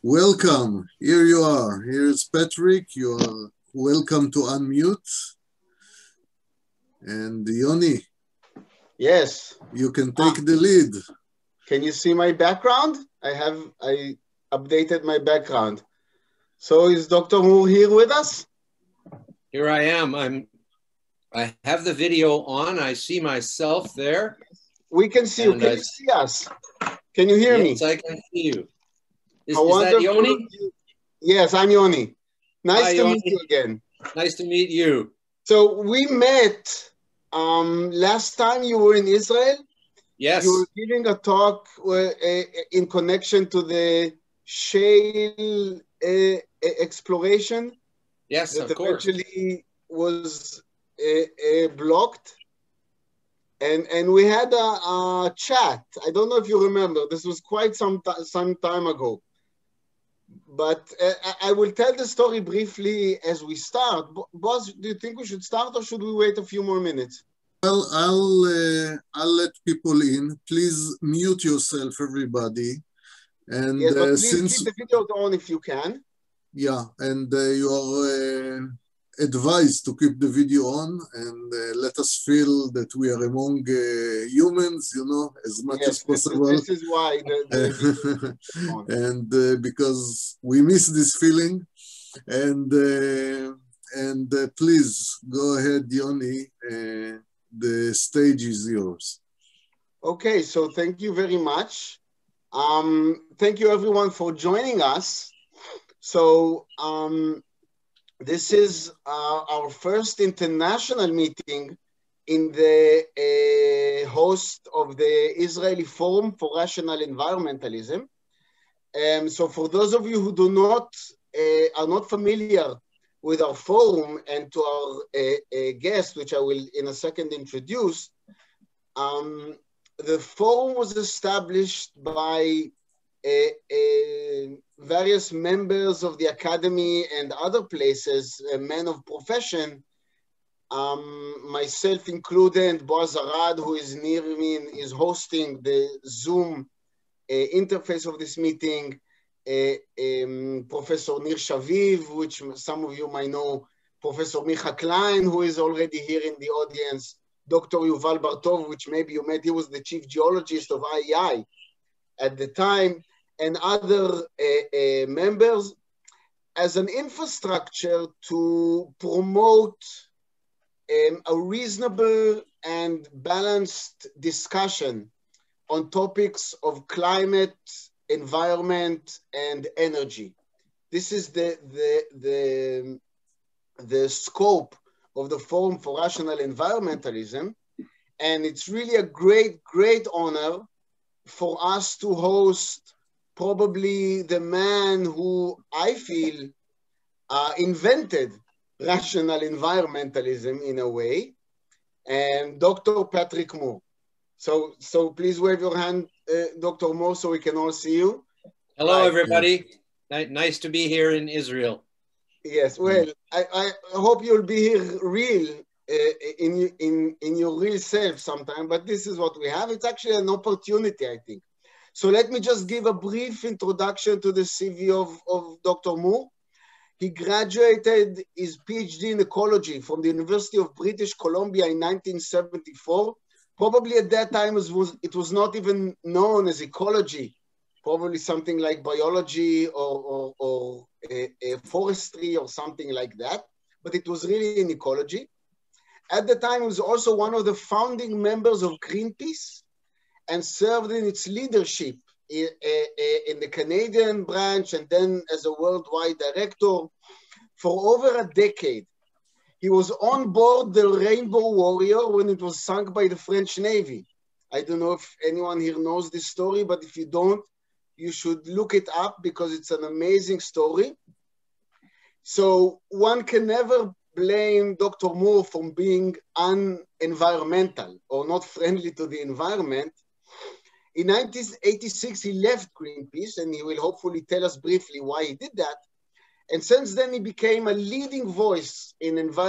Welcome. Here you are. Here's Patrick. You are welcome to unmute. And Yoni. Yes. You can take the lead. Can you see my background? I updated my background. So is Dr. Moore here with us? Here I am. I have the video on. I see myself there. We can see you. Can you see us? Can you hear me? Yes, I can see you. Is that Yoni? Yes, I'm Yoni. Nice to meet you again. Nice to meet you. So we met last time you were in Israel. Yes. You were giving a talk in connection to the shale exploration. Yes, of course. That eventually was blocked. And we had a chat. I don't know if you remember. This was quite some time ago. But I will tell the story briefly as we start. Boss, do you think we should start or should we wait a few more minutes? Well, I'll let people in. Please mute yourself, everybody. And yes, but please keep the video on if you can. Yeah, and you are advised to keep the video on and let us feel that we are among humans, you know, as much as possible. This is why the on. And because we miss this feeling. And please go ahead, Yoni. The stage is yours. Okay, so thank you very much. Thank you everyone for joining us. So this is our first international meeting in the host of the Israeli Forum for Rational Environmentalism. So for those of you who are not familiar with our forum and to our guest, which I will in a second introduce, the forum was established by various members of the academy and other places, men of profession, myself included, Boaz Arad, who is near me and is hosting the Zoom interface of this meeting, Professor Nir Shaviv, which some of you might know, Professor Micha Klein, who is already here in the audience, Dr. Yuval Bartov, which maybe you met, he was the chief geologist of IEI at the time, and other members, as an infrastructure to promote a reasonable and balanced discussion on topics of climate, environment, and energy. This is the scope of the Forum for Rational Environmentalism, and it's really a great honor for us to host probably the man who I feel invented rational environmentalism in a way, and Dr. Patrick Moore. So please wave your hand, Dr. Moore, so we can all see you. Hello, everybody. Nice to be here in Israel. Yes, well, I hope you'll be here real, in your real self sometime, but this is what we have. It's actually an opportunity, I think. So let me just give a brief introduction to the CV of Dr. Moore. He graduated his PhD in ecology from the University of British Columbia in 1974. Probably at that time it was not even known as ecology, probably something like biology or forestry or something like that, but it was really in ecology. At the time, he was also one of the founding members of Greenpeace and served in its leadership in the Canadian branch and then as a worldwide director for over a decade. He was on board the Rainbow Warrior when it was sunk by the French Navy. I don't know if anyone here knows this story, but if you don't, you should look it up because it's an amazing story. So one can never blame Dr. Moore for being unenvironmental or not friendly to the environment. In 1986, he left Greenpeace, and he will hopefully tell us briefly why he did that. And since then, he became a leading voice in against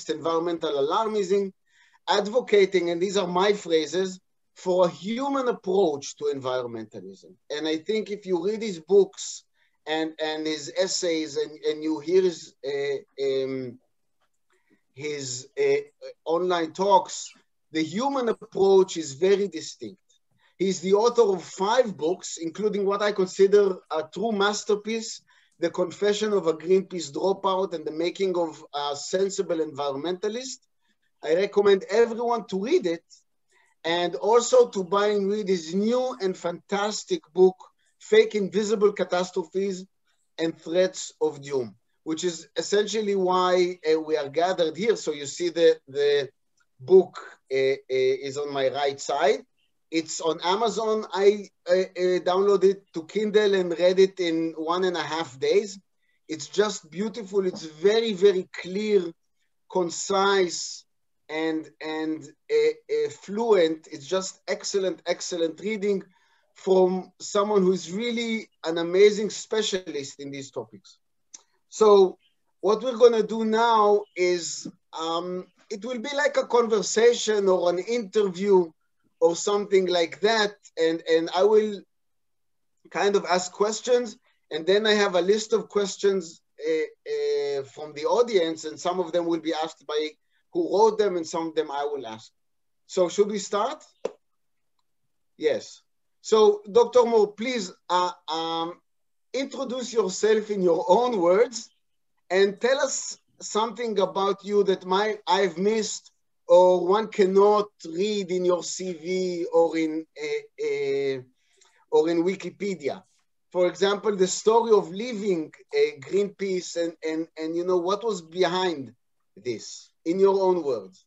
environmental alarmism, advocating, and these are my phrases, for a human approach to environmentalism. And I think if you read his books and his essays and you hear his online talks, the human approach is very distinct. He's the author of 5 books, including what I consider a true masterpiece, The Confession of a Greenpeace Dropout and the Making of a Sensible Environmentalist. I recommend everyone to read it and also to buy and read his new and fantastic book, Fake Invisible Catastrophes and Threats of Doom, which is essentially why we are gathered here. So you see the book is on my right side. It's on Amazon. I downloaded it to Kindle and read it in 1.5 days. It's just beautiful. It's very, very clear, concise, and fluent. It's just excellent, excellent reading from someone who's really an amazing specialist in these topics. So what we're going to do now is it will be like a conversation or an interview or something like that. And I will kind of ask questions. And then I have a list of questions from the audience. And some of them will be asked by who wrote them and some of them I will ask. So should we start? Yes. So Dr. Moore, please introduce yourself in your own words and tell us something about you that I've missed or one cannot read in your CV or in Wikipedia. For example, the story of leaving Greenpeace and you know, what was behind this in your own words.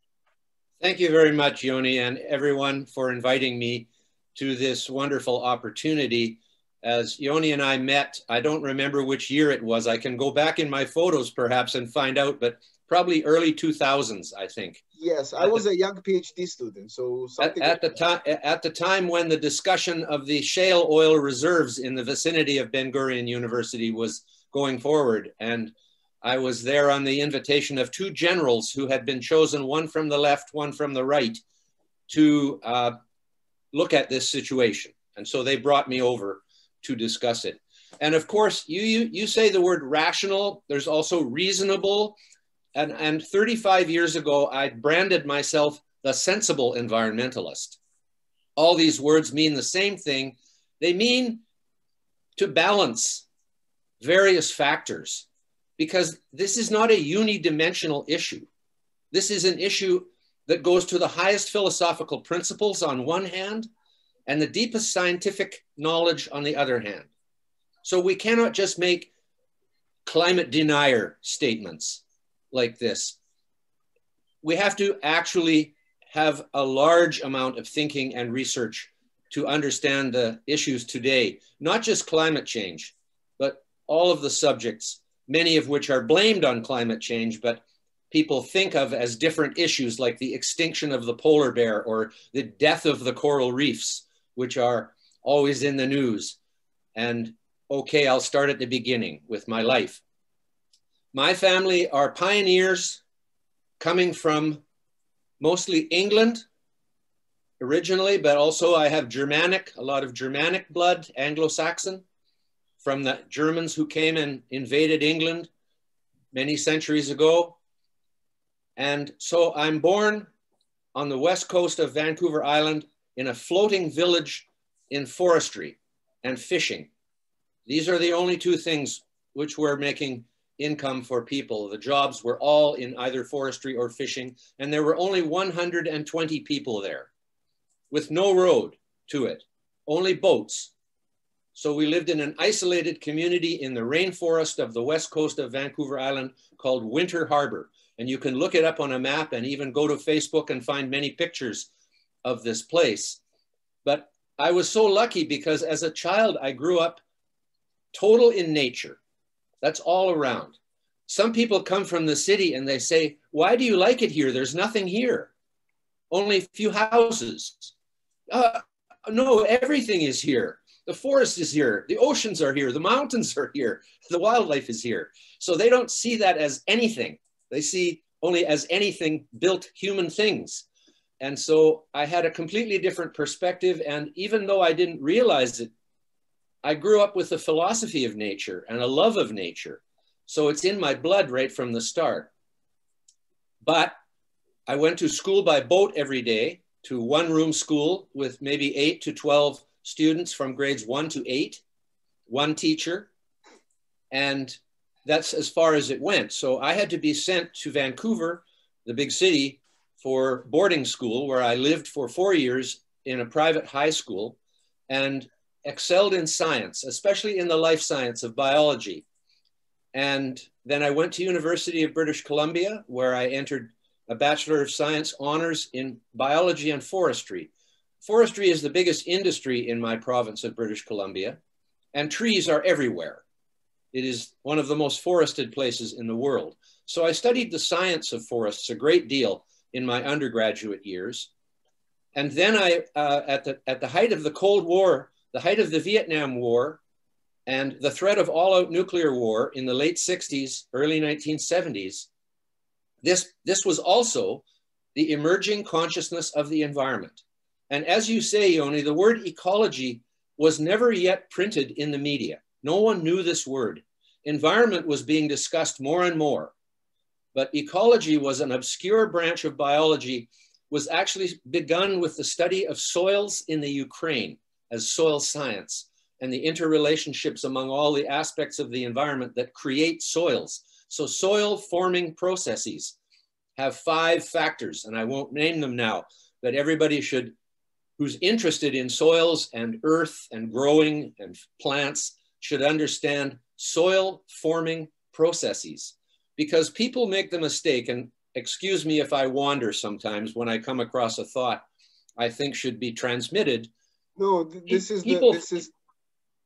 Thank you very much, Yoni, and everyone for inviting me to this wonderful opportunity. As Yoni and I met, I don't remember which year it was. I can go back in my photos perhaps and find out, but probably early 2000s, I think. Yes, I was a young PhD student, so something at the time when the discussion of the shale oil reserves in the vicinity of Ben Gurion University was going forward, and I was there on the invitation of 2 generals who had been chosen, one from the left, one from the right, to look at this situation. And so they brought me over to discuss it. And of course, you say the word rational, there's also reasonable. And 35 years ago, I branded myself the sensible environmentalist. All these words mean the same thing. They mean to balance various factors, because this is not a unidimensional issue. This is an issue that goes to the highest philosophical principles on one hand, and the deepest scientific knowledge on the other hand. So we cannot just make climate denier statements like this. We have to actually have a large amount of thinking and research to understand the issues today, not just climate change, but all of the subjects, many of which are blamed on climate change, but people think of as different issues, like the extinction of the polar bear or the death of the coral reefs, which are always in the news. And okay, I'll start at the beginning with my life. My family are pioneers coming from mostly England originally, but also I have Germanic, a lot of Germanic blood, Anglo-Saxon, from the Germans who came and invaded England many centuries ago. And so I'm born on the west coast of Vancouver Island in a floating village in forestry and fishing. These are the only 2 things which were making income for people. The jobs were all in either forestry or fishing, and there were only 120 people there with no road to it, only boats. So we lived in an isolated community in the rainforest of the west coast of Vancouver Island called Winter Harbor. And you can look it up on a map and even go to Facebook and find many pictures of this place. But I was so lucky because as a child, I grew up total in nature. That's all around. Some people come from the city and they say, why do you like it here? There's nothing here. Only a few houses. No, everything is here. The forest is here. The oceans are here. The mountains are here. The wildlife is here. So they don't see that as anything. They see only as anything built human things. And so I had a completely different perspective. And even though I didn't realize it, I grew up with a philosophy of nature and a love of nature. So it's in my blood right from the start. But I went to school by boat every day, to one-room school with maybe 8 to 12 students from grades 1 to 8, one teacher. And that's as far as it went. So I had to be sent to Vancouver, the big city, for boarding school, where I lived for 4 years in a private high school and excelled in science, especially in the life science of biology. And then I went to University of British Columbia, where I entered a Bachelor of Science honors in biology and forestry. Forestry is the biggest industry in my province of British Columbia, and trees are everywhere. It is one of the most forested places in the world. So I studied the science of forests a great deal in my undergraduate years. And then at the height of the Cold War, the height of the Vietnam War, and the threat of all-out nuclear war in the late 60s, early 1970s, this was also the emerging consciousness of the environment. And as you say, Yoni, the word ecology was never yet printed in the media. No one knew this word. Environment was being discussed more and more. But ecology was an obscure branch of biology, was actually begun with the study of soils in the Ukraine as soil science and the interrelationships among all the aspects of the environment that create soils. So soil forming processes have 5 factors, and I won't name them now, but everybody should, who's interested in soils and earth and growing and plants, should understand soil forming processes. Because people make the mistake, and excuse me if I wander sometimes when I come across a thought I think should be transmitted. No,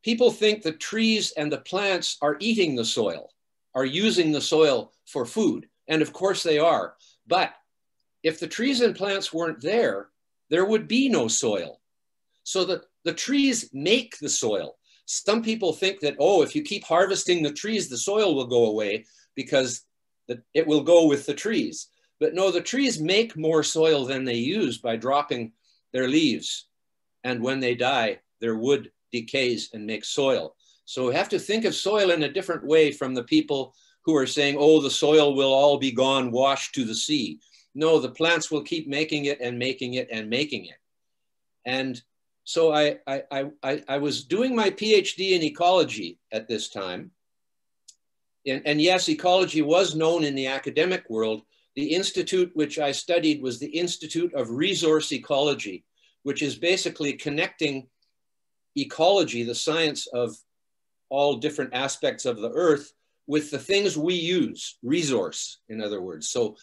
people think the trees and the plants are eating the soil, are using the soil for food. And of course they are. But if the trees and plants weren't there, there would be no soil. So that the trees make the soil. Some people think that, oh, if you keep harvesting the trees, the soil will go away because it will go with the trees. But no, the trees make more soil than they use by dropping their leaves. And when they die, their wood decays and makes soil. So we have to think of soil in a different way from the people who are saying, oh, the soil will all be gone, washed to the sea. No, the plants will keep making it and making it and making it. And so I was doing my PhD in ecology at this time. And yes, ecology was known in the academic world. The institute which I studied was the Institute of Resource Ecology, which is basically connecting ecology, the science of all different aspects of the earth, with the things we use, resource, in other words. So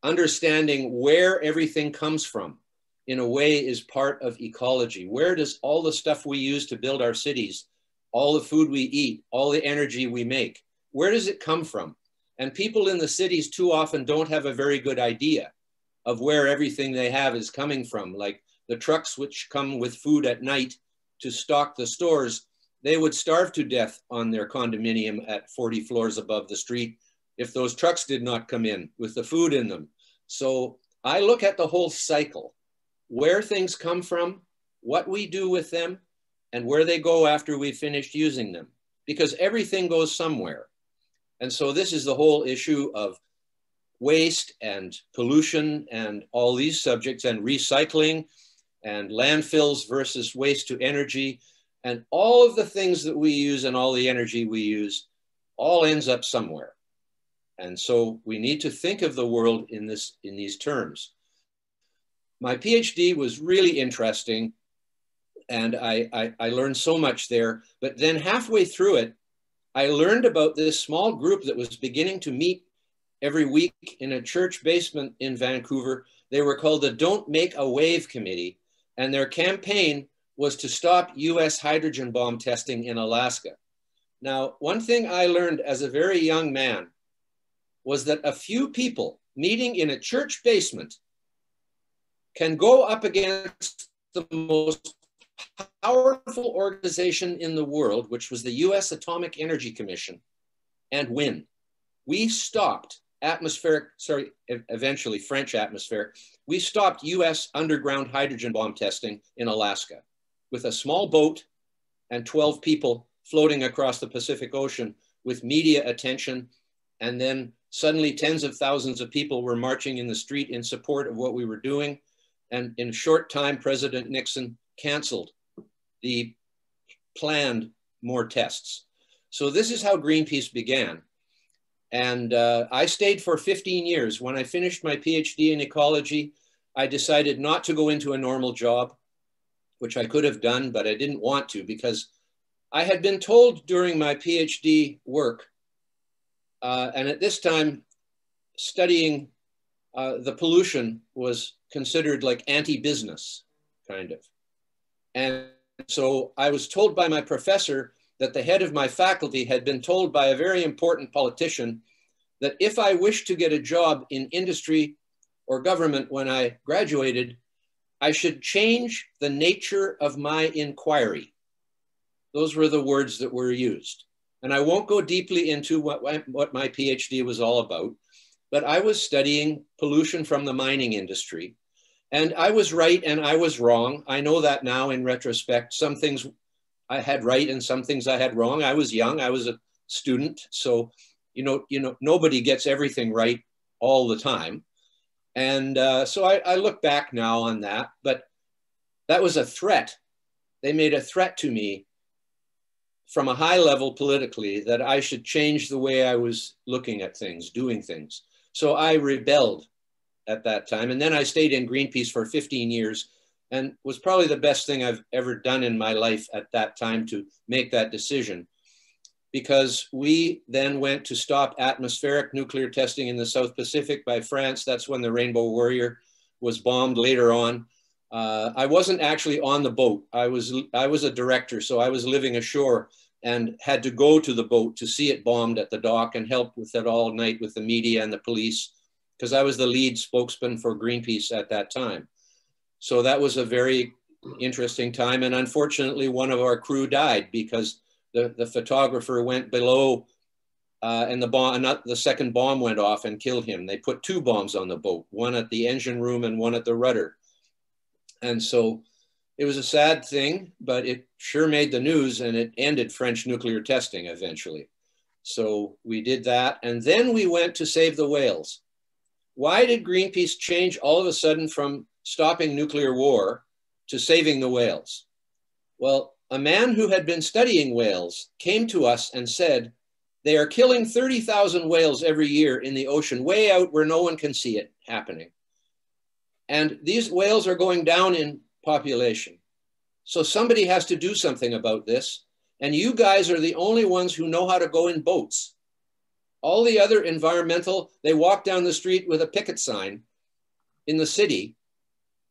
understanding where everything comes from, in a way, is part of ecology. Where does all the stuff we use to build our cities, all the food we eat, all the energy we make, where does it come from? And people in the cities too often don't have a very good idea of where everything they have is coming from. Like the trucks which come with food at night to stock the stores, they would starve to death on their condominium at 40 floors above the street if those trucks did not come in with the food in them. So I look at the whole cycle, where things come from, what we do with them, and where they go after we've finished using them, because everything goes somewhere. And so this is the whole issue of waste and pollution and all these subjects, and recycling and landfills versus waste to energy, and all of the things that we use and all the energy we use all ends up somewhere. And so we need to think of the world in these terms. My PhD was really interesting, and I learned so much there. But then halfway through it, I learned about this small group that was beginning to meet every week in a church basement in Vancouver. They were called the Don't Make a Wave Committee, and their campaign was to stop US hydrogen bomb testing in Alaska. Now, one thing I learned as a very young man was that a few people meeting in a church basement can go up against the most powerful organization in the world, which was the US Atomic Energy Commission, and win. We stopped eventually French atmospheric, we stopped US underground hydrogen bomb testing in Alaska with a small boat and 12 people floating across the Pacific Ocean with media attention. And then suddenly tens of thousands of people were marching in the street in support of what we were doing. And in a short time, President Nixon canceled the planned more tests. So this is how Greenpeace began. And I stayed for 15 years. When I finished my PhD in ecology, I decided not to go into a normal job, which I could have done, but I didn't want to, because I had been told during my PhD work, and at this time, studying the pollution was considered like anti-business, kind of. And so I was told by my professor that the head of my faculty had been told by a very important politician that if I wished to get a job in industry or government when I graduated, I should change the nature of my inquiry. Those were the words that were used. And I won't go deeply into what my PhD was all about, but I was studying pollution from the mining industry. And I was right and I was wrong. I know that now in retrospect. Some things I had right and some things I had wrong. I was young, I was a student. So, nobody gets everything right all the time. And so I look back now on that, but that was a threat. They made a threat to me from a high level politically that I should change the way I was looking at things, doing things. So I rebelled at that time. And then I stayed in Greenpeace for 15 years and was probably the best thing I've ever done in my life at that time to make that decision. Because we then went to stop atmospheric nuclear testing in the South Pacific by France. That's when the Rainbow Warrior was bombed later on. I wasn't actually on the boat. I was a director, so I was living ashore and had to go to the boat to see it bombed at the dock and help with it all night with the media and the police, because I was the lead spokesman for Greenpeace at that time. So that was a very interesting time. And unfortunately, one of our crew died because the photographer went below and the second bomb went off and killed him. They put two bombs on the boat, one at the engine room and one at the rudder. And so it was a sad thing, but it sure made the news and it ended French nuclear testing eventually. So we did that. And then we went to save the whales. Why did Greenpeace change all of a sudden from stopping nuclear war to saving the whales? Well, a man who had been studying whales came to us and said, they are killing 30,000 whales every year in the ocean, way out where no one can see it happening. And these whales are going down in population. So somebody has to do something about this. And you guys are the only ones who know how to go in boats. All the other environmental, they walk down the street with a picket sign in the city,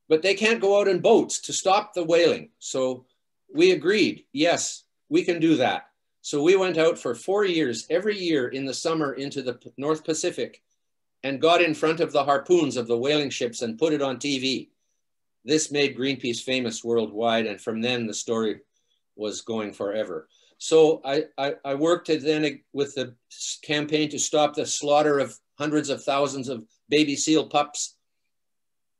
but they can't go out in boats to stop the whaling. So we agreed, yes, we can do that. So we went out for 4 years, every year in the summer into the North Pacific and got in front of the harpoons of the whaling ships and put it on TV. This made Greenpeace famous worldwide. And from then the story was going forever. So I worked then with the campaign to stop the slaughter of hundreds of thousands of baby seal pups.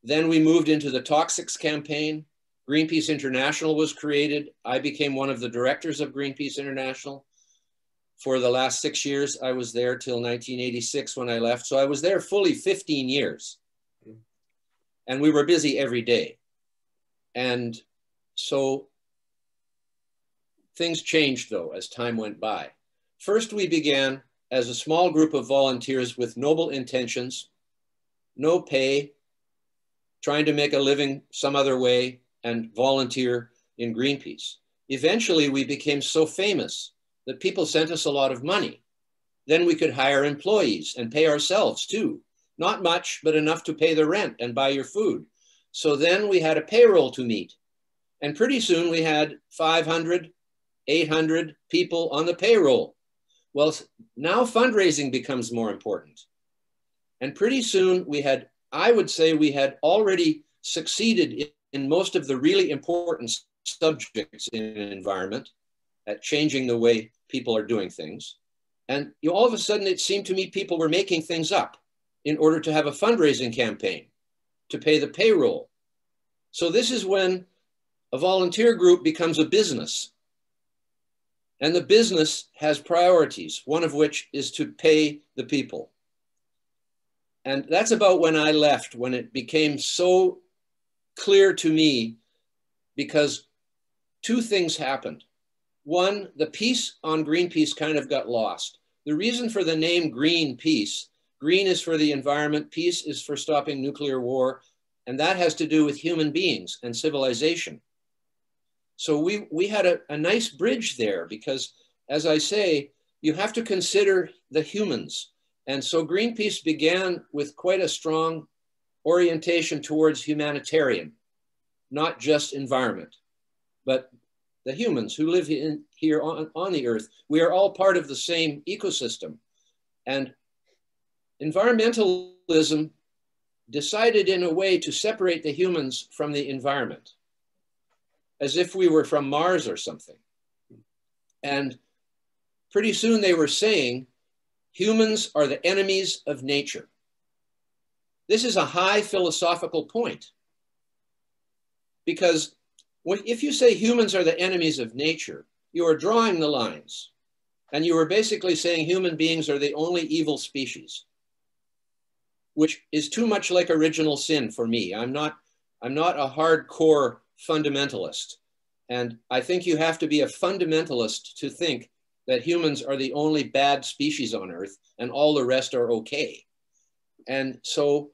Then we moved into the toxics campaign. Greenpeace International was created. I became one of the directors of Greenpeace International. For the last 6 years, I was there till 1986 when I left. So I was there fully 15 years. And we were busy every day. And so things changed though as time went by. First, we began as a small group of volunteers with noble intentions, no pay, trying to make a living some other way and volunteer in Greenpeace. Eventually, we became so famous that people sent us a lot of money. Then we could hire employees and pay ourselves too. Not much, but enough to pay the rent and buy your food. So then we had a payroll to meet. And pretty soon we had 500, 800 people on the payroll. Well, now fundraising becomes more important. And pretty soon we had, I would say we had already succeeded in most of the really important subjects in environment at changing the way people are doing things. And all of a sudden, it seemed to me people were making things up in order to have a fundraising campaign to pay the payroll. So this is when a volunteer group becomes a business. And the business has priorities, one of which is to pay the people. And that's about when I left, when it became so clear to me, because two things happened. One, the peace on Greenpeace kind of got lost. The reason for the name Greenpeace, green is for the environment, peace is for stopping nuclear war, and that has to do with human beings and civilization. So we had a nice bridge there because, as I say, you have to consider the humans. And so Greenpeace began with quite a strong orientation towards humanitarian, not just environment, but the humans who live here on the earth. We are all part of the same ecosystem. And environmentalism decided in a way to separate the humans from the environment, as if we were from Mars or something. And pretty soon they were saying, humans are the enemies of nature. This is a high philosophical point, because if you say humans are the enemies of nature, you are drawing the lines, and you are basically saying human beings are the only evil species, which is too much like original sin for me. I'm not a hardcore fundamentalist, and I think you have to be a fundamentalist to think that humans are the only bad species on Earth and all the rest are okay. And so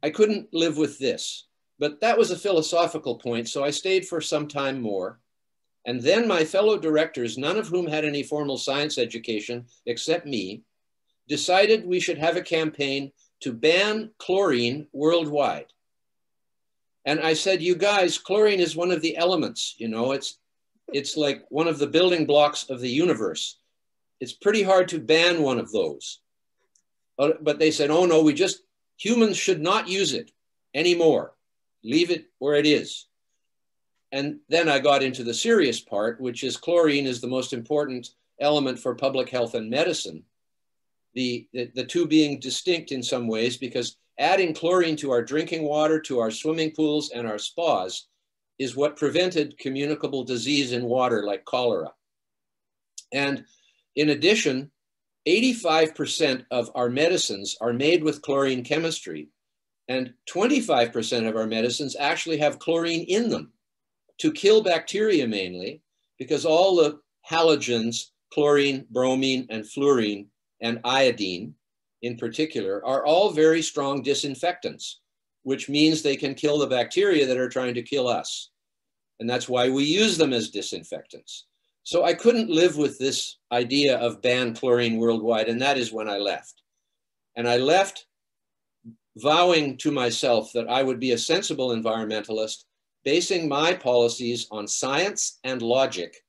I couldn't live with this, but that was a philosophical point. So I stayed for some time more. And then my fellow directors, none of whom had any formal science education except me, decided we should have a campaign to ban chlorine worldwide. And I said, you guys, chlorine is one of the elements, you know, it's like one of the building blocks of the universe. It's pretty hard to ban one of those. But they said, oh no, humans should not use it anymore. Leave it where it is. And then I got into the serious part, which is chlorine is the most important element for public health and medicine. The two being distinct in some ways, because adding chlorine to our drinking water, to our swimming pools and our spas is what prevented communicable disease in water like cholera. And in addition, 85% of our medicines are made with chlorine chemistry, and 25% of our medicines actually have chlorine in them to kill bacteria mainly, because all the halogens, chlorine, bromine, and fluorine, and iodine in particular, are all very strong disinfectants, which means they can kill the bacteria that are trying to kill us. And that's why we use them as disinfectants. So I couldn't live with this idea of ban chlorine worldwide, and that is when I left. And I left vowing to myself that I would be a sensible environmentalist, basing my policies on science and logic,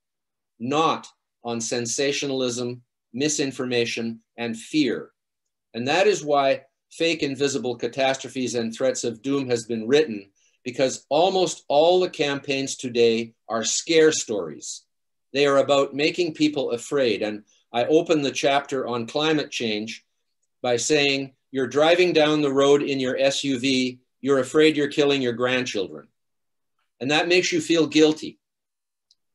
not on sensationalism, misinformation, and fear. And that is why Fake Invisible Catastrophes and Threats of Doom has been written, because almost all the campaigns today are scare stories. They are about making people afraid. And I open the chapter on climate change by saying, you're driving down the road in your SUV, you're afraid you're killing your grandchildren. And that makes you feel guilty.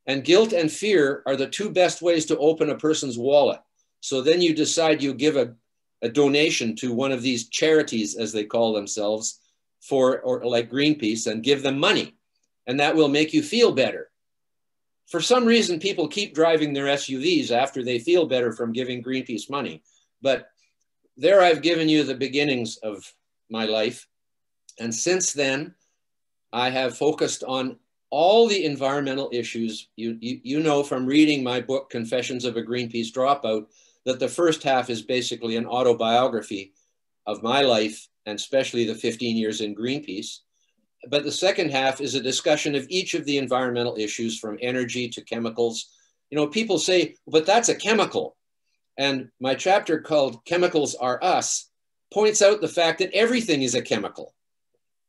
And guilt and fear are the two best ways to open a person's wallet. So then you decide you give a donation to one of these charities, as they call themselves, or like Greenpeace, and give them money. And that will make you feel better. For some reason, people keep driving their SUVs after they feel better from giving Greenpeace money. But there I've given you the beginnings of my life. And since then, I have focused on all the environmental issues. You know from reading my book, Confessions of a Greenpeace Dropout, that the first half is basically an autobiography of my life, and especially the 15 years in Greenpeace. But the second half is a discussion of each of the environmental issues, from energy to chemicals. You know, people say, but that's a chemical. And my chapter called Chemicals Are Us points out the fact that everything is a chemical.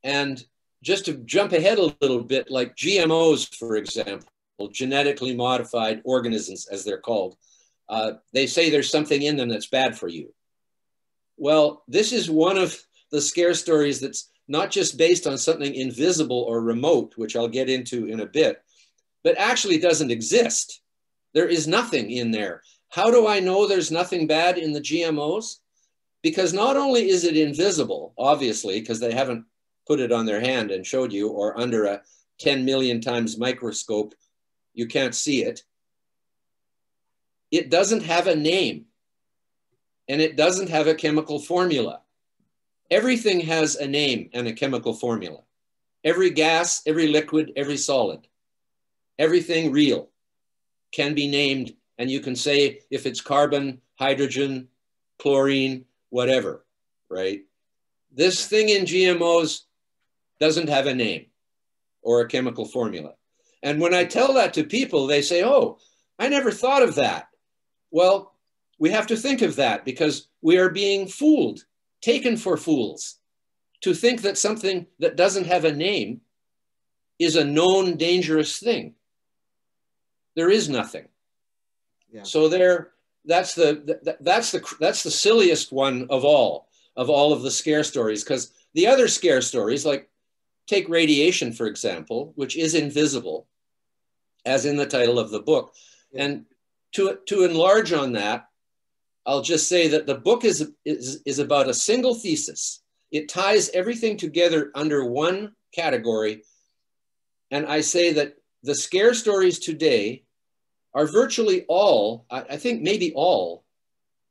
And just to jump ahead a little bit, like GMOs, for example, genetically modified organisms, as they're called, They say there's something in them that's bad for you. Well, this is one of the scare stories that's not just based on something invisible or remote, which I'll get into in a bit, but actually doesn't exist. There is nothing in there. How do I know there's nothing bad in the GMOs? Because not only is it invisible, obviously, because they haven't put it on their hand and showed you, or under a 10 million times microscope, you can't see it. It doesn't have a name, and it doesn't have a chemical formula. Everything has a name and a chemical formula. Every gas, every liquid, every solid, everything real can be named, and you can say if it's carbon, hydrogen, chlorine, whatever, right? This thing in GMOs doesn't have a name or a chemical formula. And when I tell that to people, they say, oh, I never thought of that. Well, we have to think of that because we are being fooled, taken for fools, to think that something that doesn't have a name is a known dangerous thing. There is nothing. Yeah. So that's the silliest one of all of the scare stories, because the other scare stories, like take radiation, for example, which is invisible, as in the title of the book. Yeah. And to enlarge on that, I'll just say that the book is about a single thesis. It ties everything together under one category. And I say that the scare stories today are virtually all, I think maybe all,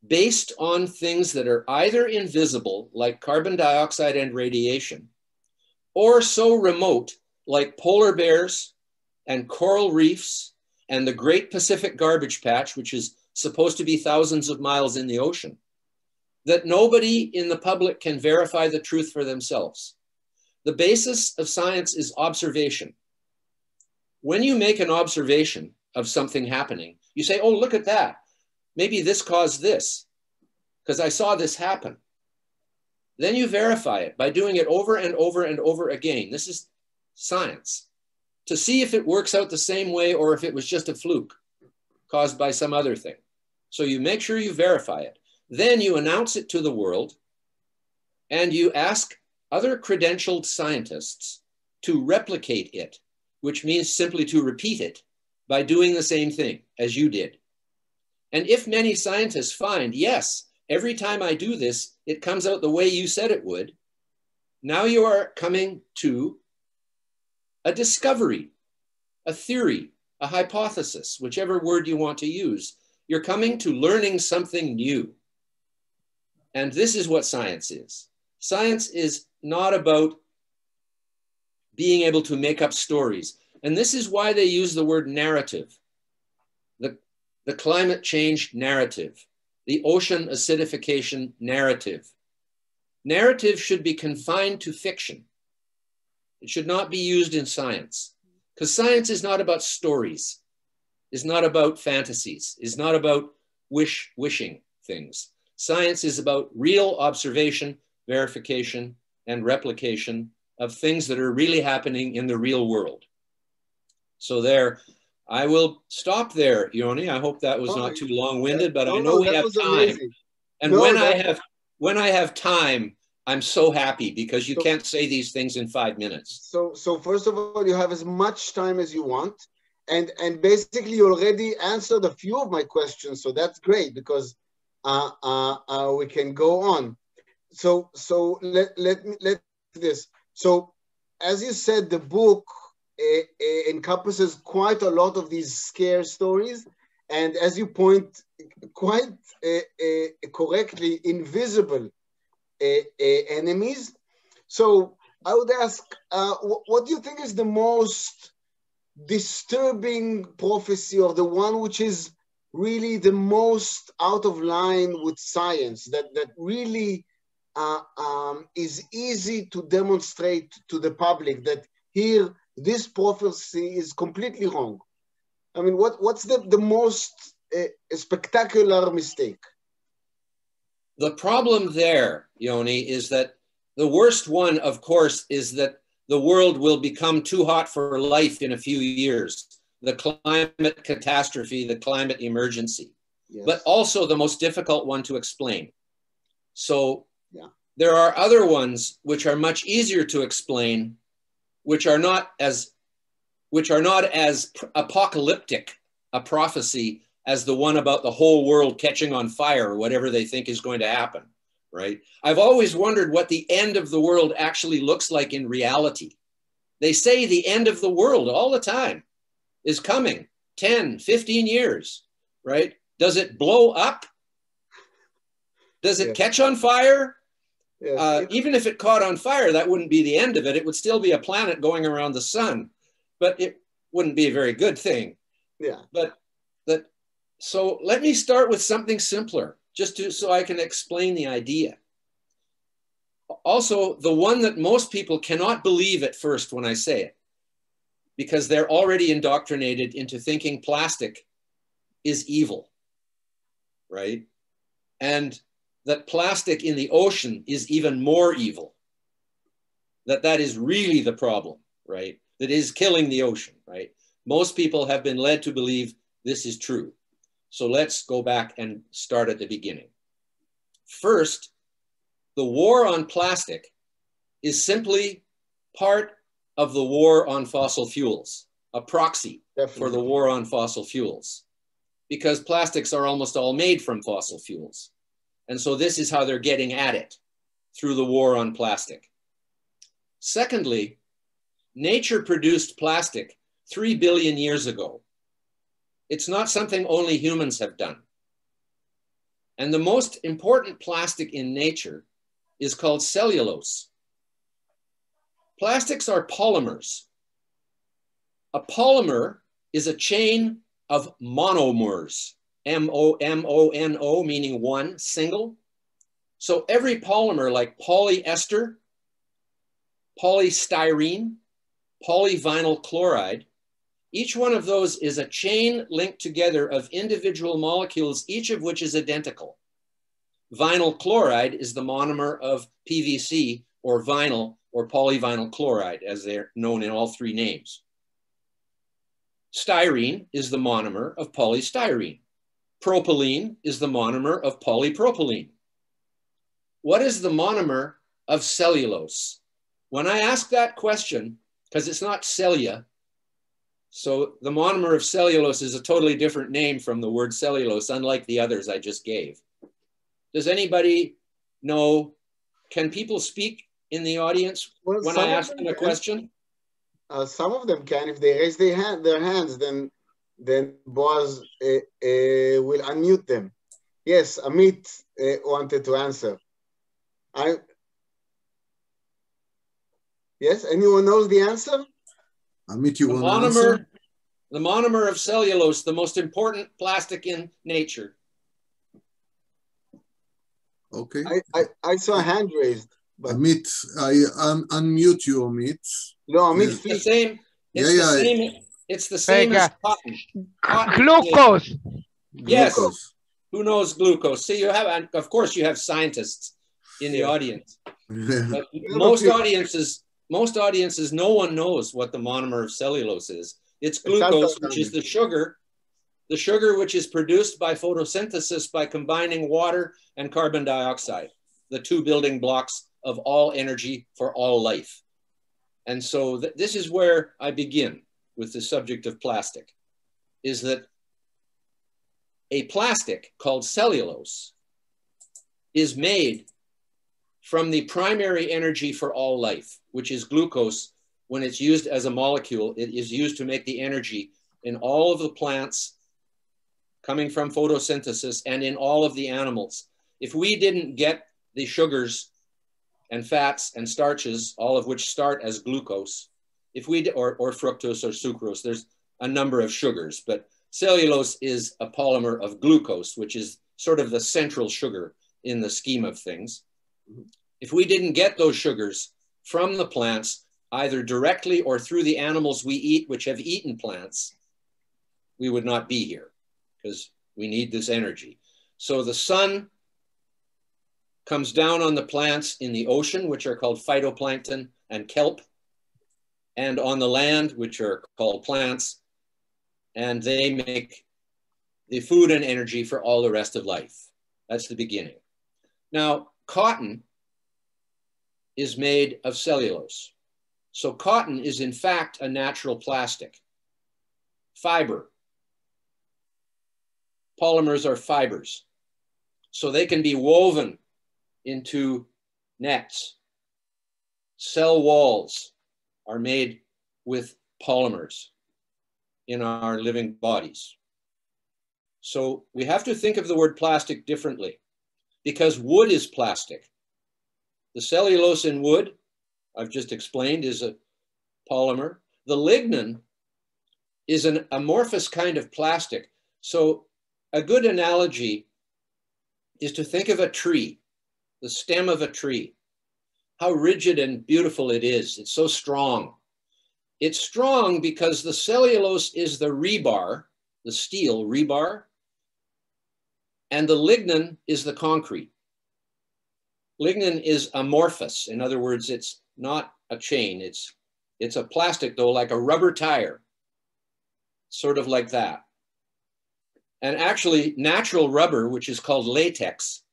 based on things that are either invisible, like carbon dioxide and radiation, or so remote, like polar bears and coral reefs and the Great Pacific Garbage Patch, which is supposed to be thousands of miles in the ocean, that nobody in the public can verify the truth for themselves. The basis of science is observation. When you make an observation of something happening, you say, oh, look at that. Maybe this caused this, because I saw this happen. Then you verify it by doing it over and over and over again. This is science, to see if it works out the same way or if it was just a fluke caused by some other thing. So you make sure you verify it. Then you announce it to the world, and you ask other credentialed scientists to replicate it, which means simply to repeat it by doing the same thing as you did. And if many scientists find, yes, every time I do this, it comes out the way you said it would, now you are coming to a discovery, a theory, a hypothesis, whichever word you want to use. You're coming to learning something new. And this is what science is. Science is not about being able to make up stories. And this is why they use the word narrative. The climate change narrative, the ocean acidification narrative. Narrative should be confined to fiction. It should not be used in science, because science is not about stories, is not about fantasies, is not about wishing things. Science is about real observation, verification, and replication of things that are really happening in the real world. So I will stop there, Yoni. I hope that was not too long-winded, but I know we have time. Amazing. And when I have time, I'm so happy because you can't say these things in 5 minutes. So first of all, you have as much time as you want. And basically you already answered a few of my questions. So that's great because we can go on. So let this. So as you said, the book encompasses quite a lot of these scare stories. And as you point quite correctly, invisible enemies. So I would ask, what do you think is the most disturbing prophecy, or the one which is really the most out of line with science, that really is easy to demonstrate to the public that here, this prophecy is completely wrong? I mean, what's the most spectacular mistake? The problem there, Yoni, is that the worst one, of course, is that the world will become too hot for life in a few years. The climate catastrophe, the climate emergency. but also the most difficult one to explain. So there are other ones which are much easier to explain, which are not as apocalyptic a prophecy as the one about the whole world catching on fire or whatever they think is going to happen, right? I've always wondered what the end of the world actually looks like in reality. They say the end of the world all the time is coming, 10, 15 years, right? Does it blow up? Does it catch on fire? Even if it caught on fire, that wouldn't be the end of it. It would still be a planet going around the sun, but it wouldn't be a very good thing. So let me start with something simpler, so I can explain the idea. Also, the one that most people cannot believe at first when I say it, because they're already indoctrinated into thinking plastic is evil, right? And that plastic in the ocean is even more evil. That is really the problem, right? That is killing the ocean, right? Most people have been led to believe this is true. So let's go back and start at the beginning. First, the war on plastic is simply part of the war on fossil fuels, a proxy for the war on fossil fuels, because plastics are almost all made from fossil fuels. And so this is how they're getting at it, through the war on plastic. Secondly, nature produced plastic 3 billion years ago. It's not something only humans have done. And the most important plastic in nature is called cellulose. Plastics are polymers. A polymer is a chain of monomers, M-O-M-O-N-O, meaning one, single. So every polymer like polyester, polystyrene, polyvinyl chloride, each one of those is a chain linked together of individual molecules, each of which is identical. Vinyl chloride is the monomer of PVC or vinyl or polyvinyl chloride, as they're known in all three names. Styrene is the monomer of polystyrene. Propylene is the monomer of polypropylene. What is the monomer of cellulose? When I ask that question, because it's not cellia, so the monomer of cellulose is a totally different name from the word cellulose, unlike the others I just gave. Does anybody know, can people speak in the audience when I ask them a question? Some of them can. If they raise their hands, then Boaz will unmute them. Yes, Amit wanted to answer. Yes, anyone knows the answer? Amit, you want to answer? The monomer of cellulose, the most important plastic in nature. Okay. I saw a hand raised. But... Amit, I unmute you, Amit. No, Amit, it's the same. It's the same as cotton. Glucose. Yes. Glucose. Who knows glucose? See, you have, of course, you have scientists in the audience. But most audiences, no one knows what the monomer of cellulose is. It's glucose, which is the sugar which is produced by photosynthesis by combining water and carbon dioxide, the two building blocks of all energy for all life. And so this is where I begin with the subject of plastic, is that a plastic called cellulose is made from the primary energy for all life, which is glucose. When it's used as a molecule, it is used to make the energy in all of the plants coming from photosynthesis and in all of the animals. If we didn't get the sugars and fats and starches, all of which start as glucose, or fructose or sucrose, there's a number of sugars, but cellulose is a polymer of glucose, which is sort of the central sugar in the scheme of things. If we didn't get those sugars from the plants, either directly or through the animals we eat, which have eaten plants, we would not be here because we need this energy. So the sun comes down on the plants in the ocean, which are called phytoplankton and kelp, and on the land, which are called plants, and they make the food and energy for all the rest of life. That's the beginning. Now, cotton is made of cellulose. So cotton is in fact a natural plastic. Fiber. Polymers are fibers. So they can be woven into nets. Cell walls are made with polymers in our living bodies. So we have to think of the word plastic differently, because wood is plastic. The cellulose in wood, I've just explained, is a polymer. The lignin is an amorphous kind of plastic. So a good analogy is to think of a tree, the stem of a tree, how rigid and beautiful it is. It's so strong. It's strong because the cellulose is the rebar, the steel rebar, and the lignin is the concrete. Lignin is amorphous. In other words, it's not a chain. It's a plastic, though, like a rubber tire, sort of like that. And actually, natural rubber, which is called latex,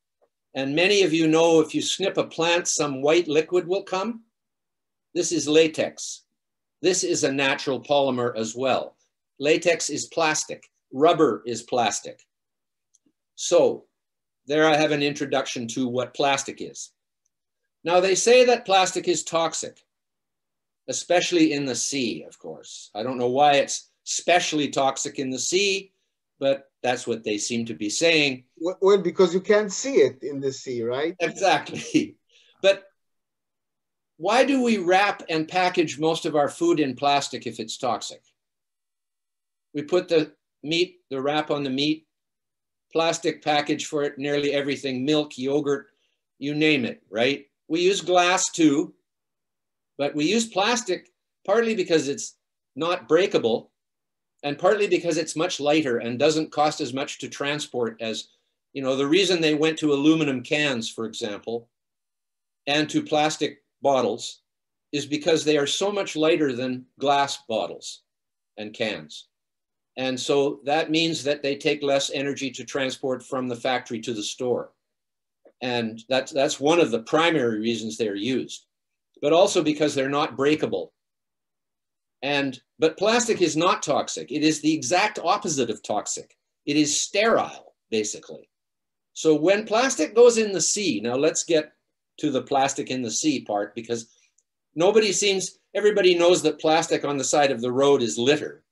and many of you know if you snip a plant, some white liquid will come. This is latex. This is a natural polymer as well. Latex is plastic. Rubber is plastic. So there I have an introduction to what plastic is. Now they say that plastic is toxic, especially in the sea, of course. I don't know why it's especially toxic in the sea, but that's what they seem to be saying. Well, because you can't see it in the sea, right? Exactly. But why do we wrap and package most of our food in plastic if it's toxic? We put the meat, the wrap on the meat, plastic package for it, nearly everything, milk, yogurt, you name it, right? We use glass too, but we use plastic partly because it's not breakable and partly because it's much lighter and doesn't cost as much to transport as, you know, the reason they went to aluminum cans, for example, and to plastic bottles is because they are so much lighter than glass bottles and cans. And so that means that they take less energy to transport from the factory to the store. And that's one of the primary reasons they're used, but also because they're not breakable. But plastic is not toxic. It is the exact opposite of toxic. It is sterile, basically. So when plastic goes in the sea, now let's get to the plastic in the sea part, because everybody knows that plastic on the side of the road is litter,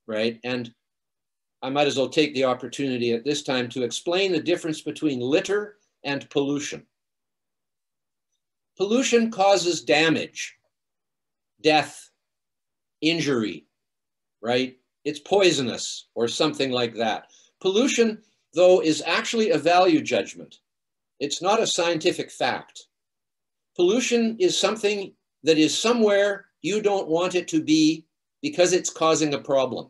right? And I might as well take the opportunity at this time to explain the difference between litter and pollution. Pollution causes damage, death, injury, right? It's poisonous or something like that. Pollution, though, is actually a value judgment. It's not a scientific fact. Pollution is something that is somewhere you don't want it to be because it's causing a problem.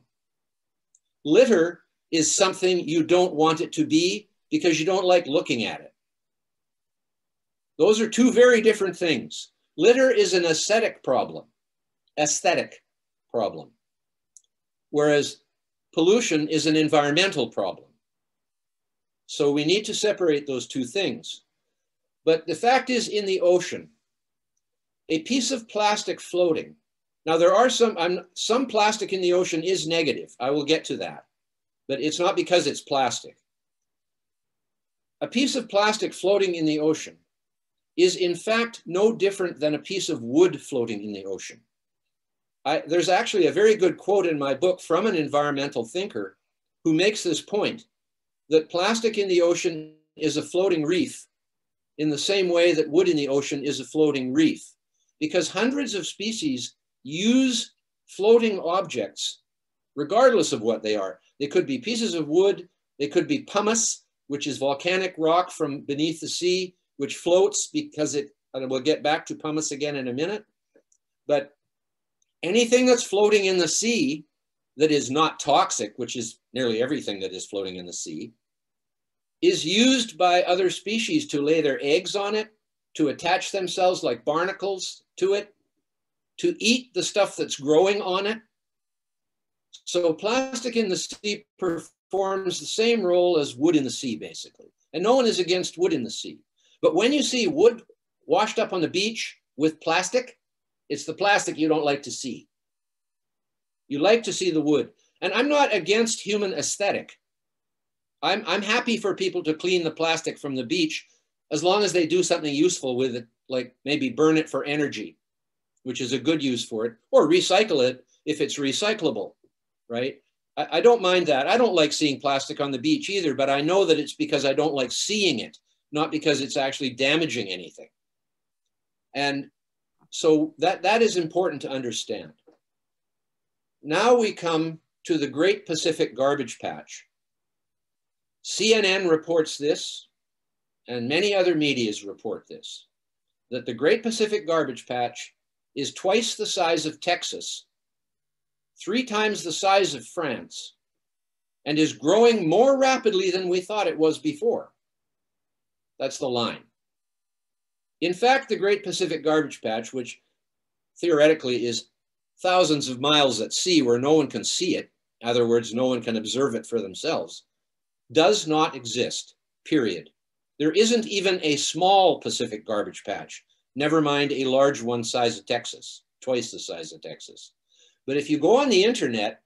Litter is something you don't want it to be because you don't like looking at it. Those are two very different things. Litter is an aesthetic problem, whereas pollution is an environmental problem. So we need to separate those two things. But the fact is, in the ocean, a piece of plastic floating. Now there are some plastic in the ocean is negative. I will get to that, but it's not because it's plastic. A piece of plastic floating in the ocean is in fact no different than a piece of wood floating in the ocean. There's actually a very good quote in my book from an environmental thinker who makes this point, that plastic in the ocean is a floating reef in the same way that wood in the ocean is a floating reef, because hundreds of species use floating objects regardless of what they are. They could be pieces of wood, they could be pumice, which is volcanic rock from beneath the sea, which floats because and we'll get back to pumice again in a minute, but anything that's floating in the sea that is not toxic, which is nearly everything that is floating in the sea, is used by other species to lay their eggs on it, to attach themselves like barnacles to it, to eat the stuff that's growing on it. So plastic in the sea performs the same role as wood in the sea, basically. And no one is against wood in the sea. But when you see wood washed up on the beach with plastic, it's the plastic you don't like to see. You like to see the wood. And I'm not against human aesthetic. I'm happy for people to clean the plastic from the beach as long as they do something useful with it, like maybe burn it for energy, which is a good use for it, or recycle it if it's recyclable, right? I don't mind that. I don't like seeing plastic on the beach either, but I know that it's because I don't like seeing it, not because it's actually damaging anything. And so that is important to understand. Now we come to the Great Pacific Garbage Patch. CNN reports this, and many other medias report this, that the Great Pacific Garbage Patch is twice the size of Texas, 3 times the size of France, and is growing more rapidly than we thought it was before. That's the line. In fact, the Great Pacific Garbage Patch, which theoretically is thousands of miles at sea where no one can see it, in other words, no one can observe it for themselves, does not exist, period. There isn't even a small Pacific Garbage Patch, never mind a large one size of Texas, twice the size of Texas. But if you go on the internet,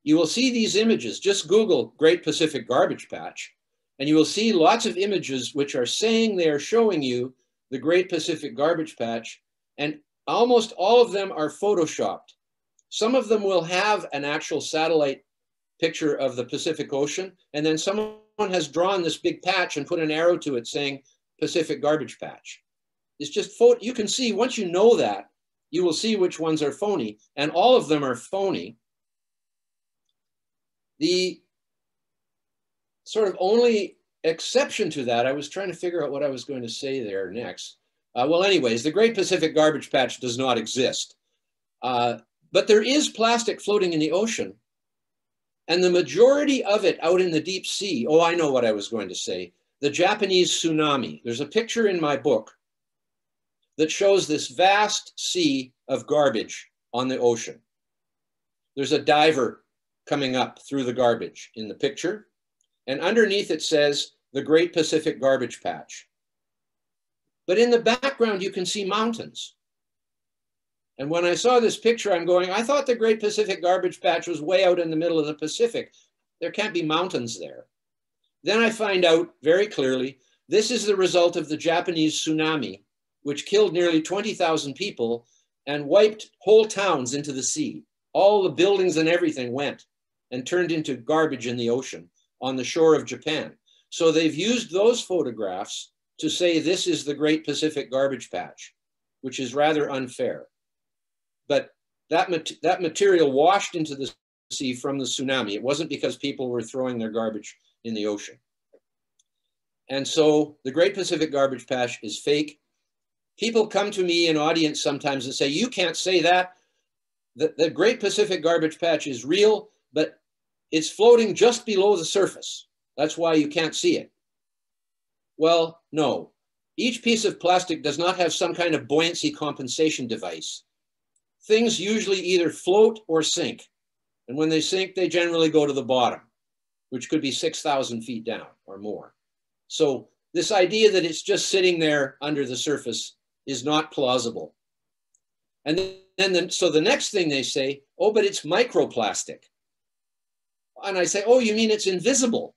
you will see these images. Just Google Great Pacific Garbage Patch, and you will see lots of images which are saying they are showing you the Great Pacific Garbage Patch, and almost all of them are photoshopped. Some of them will have an actual satellite picture of the Pacific Ocean, and then someone has drawn this big patch and put an arrow to it saying Pacific Garbage Patch. It's just you can see, once you know that, you will see which ones are phony, and all of them are phony. The sort of only exception to that, I was trying to figure out what I was going to say there next. Well, anyways, the Great Pacific Garbage Patch does not exist. But there is plastic floating in the ocean, and the majority of it out in the deep sea. Oh, I know what I was going to say. The Japanese tsunami. There's a picture in my book that shows this vast sea of garbage on the ocean. There's a diver coming up through the garbage in the picture, and underneath it says the Great Pacific Garbage Patch. But in the background, you can see mountains. And when I saw this picture, I'm going, I thought the Great Pacific Garbage Patch was way out in the middle of the Pacific. There can't be mountains there. Then I find out very clearly, this is the result of the Japanese tsunami, which killed nearly 20,000 people and wiped whole towns into the sea. All the buildings and everything went and turned into garbage in the ocean on the shore of Japan. So they've used those photographs to say this is the Great Pacific Garbage Patch, which is rather unfair. But that material washed into the sea from the tsunami. It wasn't because people were throwing their garbage in the ocean. And so the Great Pacific Garbage Patch is fake. People come to me in audience sometimes and say, you can't say that. The Great Pacific Garbage Patch is real, but it's floating just below the surface. That's why you can't see it. Well, no. Each piece of plastic does not have some kind of buoyancy compensation device. Things usually either float or sink. And when they sink, they generally go to the bottom, which could be 6,000 feet down or more. So this idea that it's just sitting there under the surface is not plausible. And so the next thing they say, oh, but it's microplastic. And I say, oh, you mean it's invisible?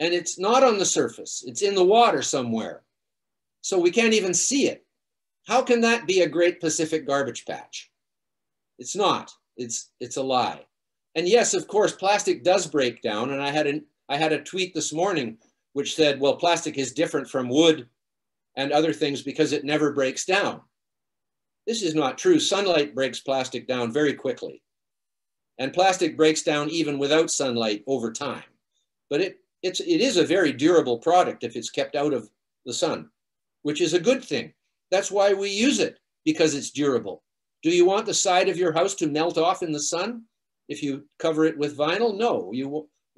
And it's not on the surface. It's in the water somewhere. So we can't even see it. How can that be a Great Pacific Garbage Patch? It's not. It's a lie. And yes, of course, plastic does break down. And I had a tweet this morning which said, well, plastic is different from wood and other things because it never breaks down. This is not true. Sunlight breaks plastic down very quickly. And plastic breaks down even without sunlight over time. But it is a very durable product if it's kept out of the sun, which is a good thing. That's why we use it, because it's durable. Do you want the side of your house to melt off in the sun if you cover it with vinyl? No,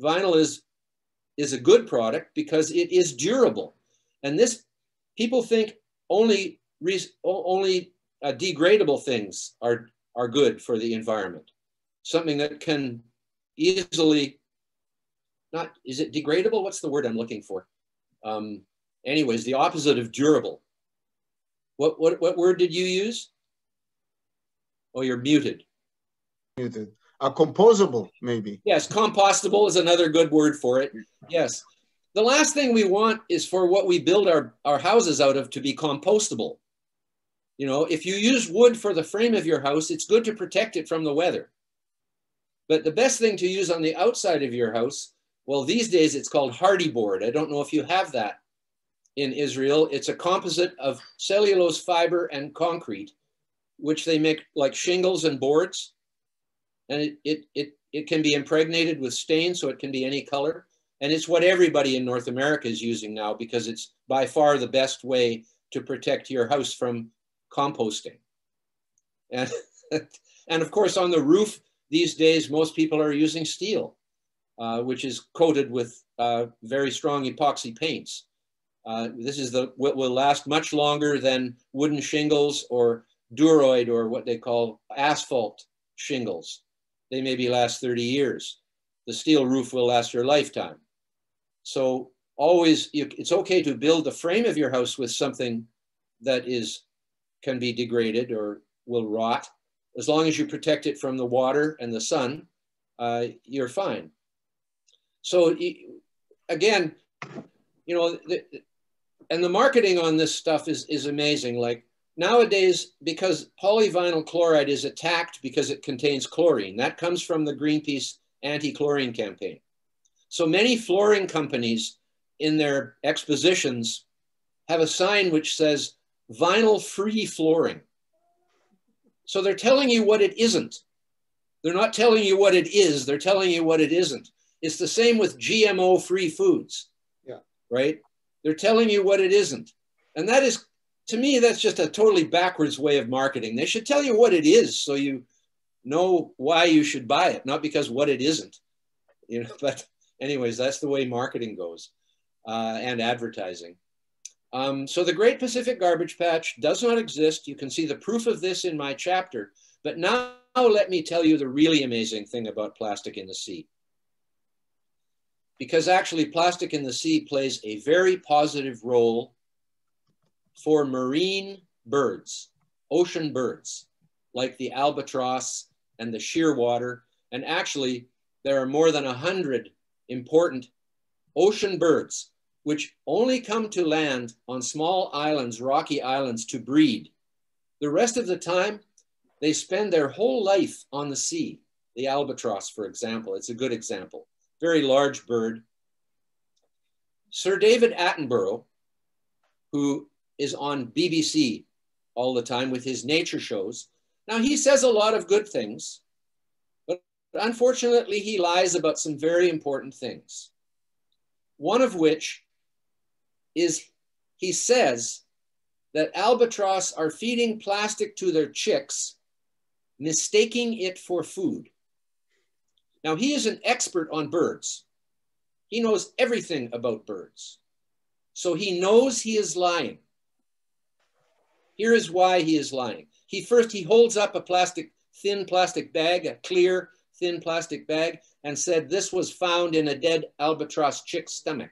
vinyl is a good product because it is durable. And this, people think only degradable things are good for the environment. something that can easily, not, is it degradable? What's the word I'm looking for? Anyways, the opposite of durable. What word did you use? Oh, you're muted. Muted. Composable, maybe. Yes, compostable is another good word for it. Yes. The last thing we want is for what we build our houses out of to be compostable. You know, if you use wood for the frame of your house, it's good to protect it from the weather. But the best thing to use on the outside of your house, well, these days it's called hardy board. I don't know if you have that in Israel. It's a composite of cellulose fiber and concrete, which they make like shingles and boards. And it can be impregnated with stain, so it can be any color. And it's what everybody in North America is using now because it's by far the best way to protect your house from composting. And, and of course, on the roof these days, most people are using steel, which is coated with very strong epoxy paints. This is what will last much longer than wooden shingles or duroid or what they call asphalt shingles. They maybe last 30 years. The steel roof will last your lifetime. So always, it's okay to build the frame of your house with something that can be degraded or will rot. As long as you protect it from the water and the sun, you're fine. So again, you know, and the marketing on this stuff is amazing. Like nowadays, because polyvinyl chloride is attacked because it contains chlorine. That comes from the Greenpeace anti-chlorine campaign. So many flooring companies in their expositions have a sign which says vinyl-free flooring. So they're telling you what it isn't. They're not telling you what it is, they're telling you what it isn't. It's the same with GMO-free foods, right? They're telling you what it isn't. And that is, to me, that's just a totally backwards way of marketing. They should tell you what it is so you know why you should buy it, not because what it isn't. You know, but anyways, that's the way marketing goes and advertising. So the Great Pacific Garbage Patch does not exist. You can see the proof of this in my chapter. But now let me tell you the really amazing thing about plastic in the sea. Because actually plastic in the sea plays a very positive role for marine birds, ocean birds, like the albatross and the shearwater. And actually, there are more than 100 important ocean birds which only come to land on small islands, rocky islands, to breed. The rest of the time, they spend their whole life on the sea. The albatross, for example, it's a good example. Very large bird. Sir David Attenborough, who is on BBC all the time with his nature shows. Now, he says a lot of good things, but unfortunately, he lies about some very important things. One of which is he says that albatross are feeding plastic to their chicks, mistaking it for food. Now, he is an expert on birds. He knows everything about birds. So he knows he is lying. Here is why he is lying. He holds up a thin plastic bag, a clear, thin plastic bag, and said this was found in a dead albatross chick's stomach.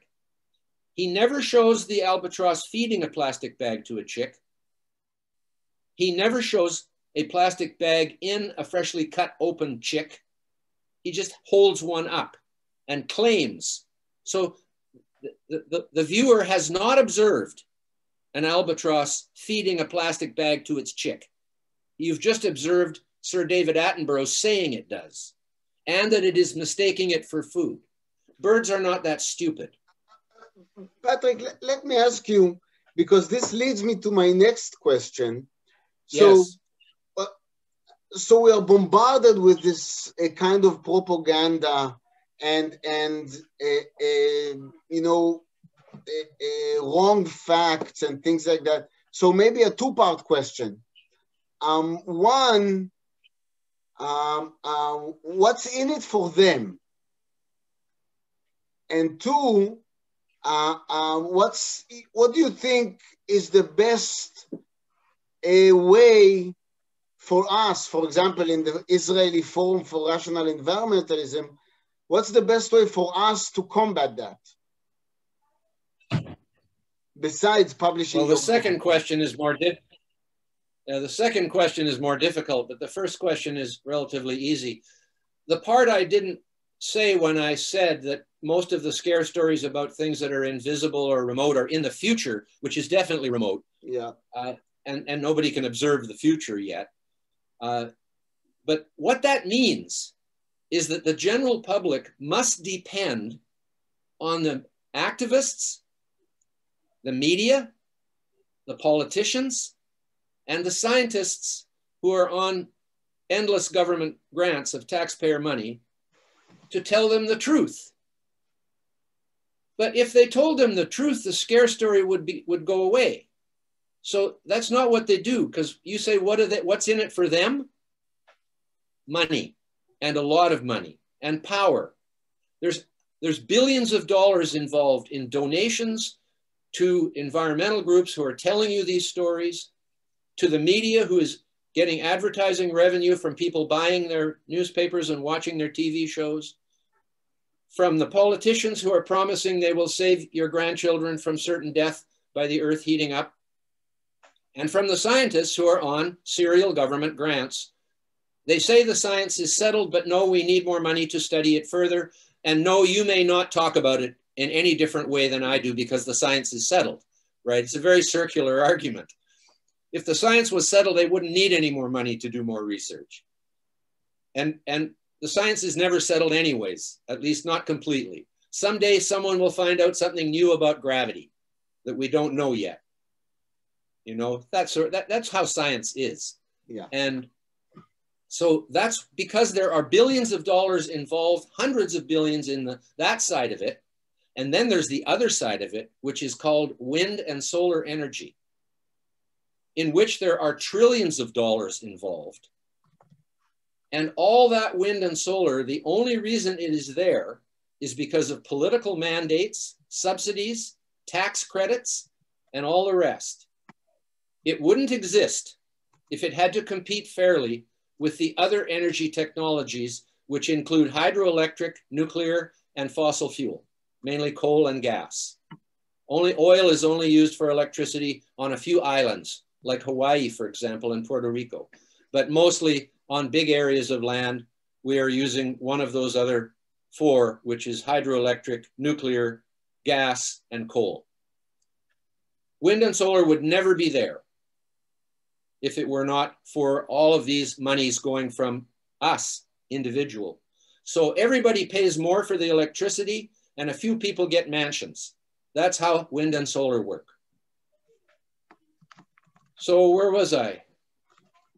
He never shows the albatross feeding a plastic bag to a chick. He never shows a plastic bag in a freshly cut open chick. He just holds one up and claims. So the viewer has not observed an albatross feeding a plastic bag to its chick. You've just observed Sir David Attenborough saying it does, and that it is mistaking it for food. Birds are not that stupid. Patrick, let me ask you, because this leads me to my next question. Yes. So we are bombarded with this kind of propaganda and you know, wrong facts and things like that. So maybe a two-part question. One, what's in it for them? And two, what do you think is the best way for us, for example, in the Israeli Forum for Rational Environmentalism, what's the best way for us to combat that? Besides publishing. Well, the second question is more difficult, but the first question is relatively easy. The part I didn't say when I said that most of the scare stories about things that are invisible or remote are in the future, which is definitely remote. Yeah. And nobody can observe the future yet. But what that means is that the general public must depend on the activists, the media, the politicians, and the scientists who are on endless government grants of taxpayer money to tell them the truth. But if they told them the truth, the scare story would go away. So that's not what they do, because you say, what's in it for them? Money, and a lot of money, and power. There's billions of dollars involved in donations to environmental groups who are telling you these stories, to the media who is getting advertising revenue from people buying their newspapers and watching their TV shows, from the politicians who are promising they will save your grandchildren from certain death by the earth heating up, and from the scientists who are on serial government grants. They say the science is settled, but no, we need more money to study it further. And no, you may not talk about it in any different way than I do because the science is settled, right? It's a very circular argument. If the science was settled, they wouldn't need any more money to do more research. And the science is never settled anyways, at least not completely. Someday someone will find out something new about gravity that we don't know yet. You know, that's how science is. Yeah. And so that's because there are billions of dollars involved, hundreds of billions in that side of it. And then there's the other side of it, which is called wind and solar energy, in which there are trillions of dollars involved. And all that wind and solar, the only reason it is there is because of political mandates, subsidies, tax credits, and all the rest. It wouldn't exist if it had to compete fairly with the other energy technologies, which include hydroelectric, nuclear, and fossil fuel, mainly coal and gas. Oil is only used for electricity on a few islands, like Hawaii, for example, and Puerto Rico. But mostly on big areas of land, we are using one of those other four, which is hydroelectric, nuclear, gas, and coal. Wind and solar would never be there if it were not for all of these monies going from us, individual. So everybody pays more for the electricity and a few people get mansions. That's how wind and solar work. So where was I?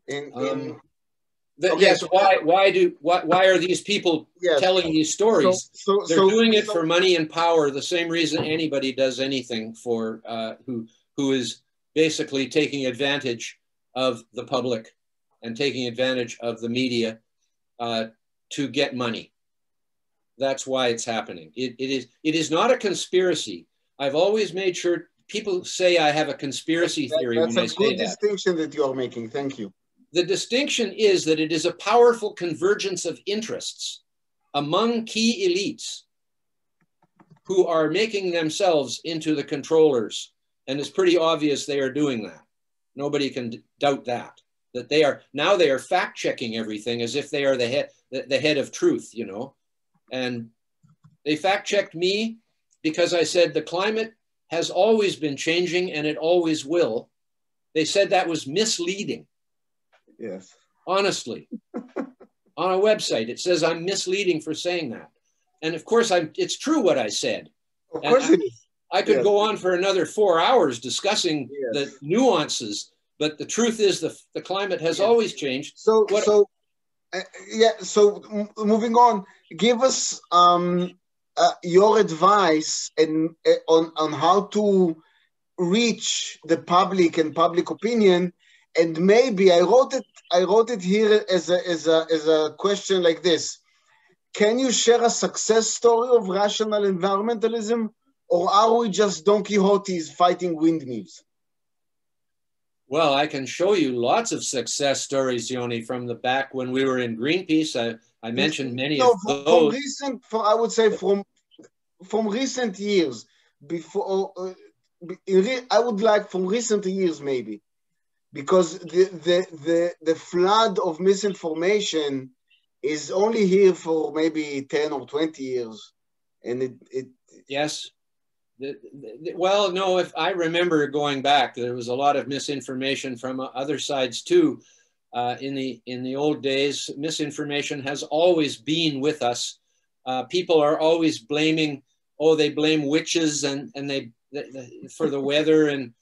Yes, why are these people telling these stories? They're doing it for money and power, the same reason anybody does anything for who is basically taking advantage of the public and taking advantage of the media to get money. That's why it's happening. It is not a conspiracy. I've always made sure people say I have a conspiracy theory when I say that. That's a good distinction that you are making. Thank you. The distinction is that it is a powerful convergence of interests among key elites who are making themselves into the controllers. And it's pretty obvious they are doing that. Nobody can doubt that they are fact checking everything as if they are the head of truth, you know. And they fact checked me because I said the climate has always been changing and it always will. They said that was misleading. Yes. Honestly, on a website, it says I'm misleading for saying that. And of course, it's true what I said. Of course it is. I could go on for another 4 hours discussing the nuances, but the truth is the climate has always changed. So moving on, give us your advice on how to reach the public and public opinion. And maybe I wrote it here as a question like this: can you share a success story of rational environmentalism, or are we just Don Quixotes fighting windmills? Well, I can show you lots of success stories, Yoni, from the back when we were in Greenpeace. I mentioned many of those. From recent, I would say from recent years, before, I would like from recent years maybe, because the flood of misinformation is only here for maybe 10 or 20 years. And Yes. Well, no, if I remember going back, there was a lot of misinformation from other sides too. In the old days, misinformation has always been with us. People are always blaming, they blame witches and they for the weather, and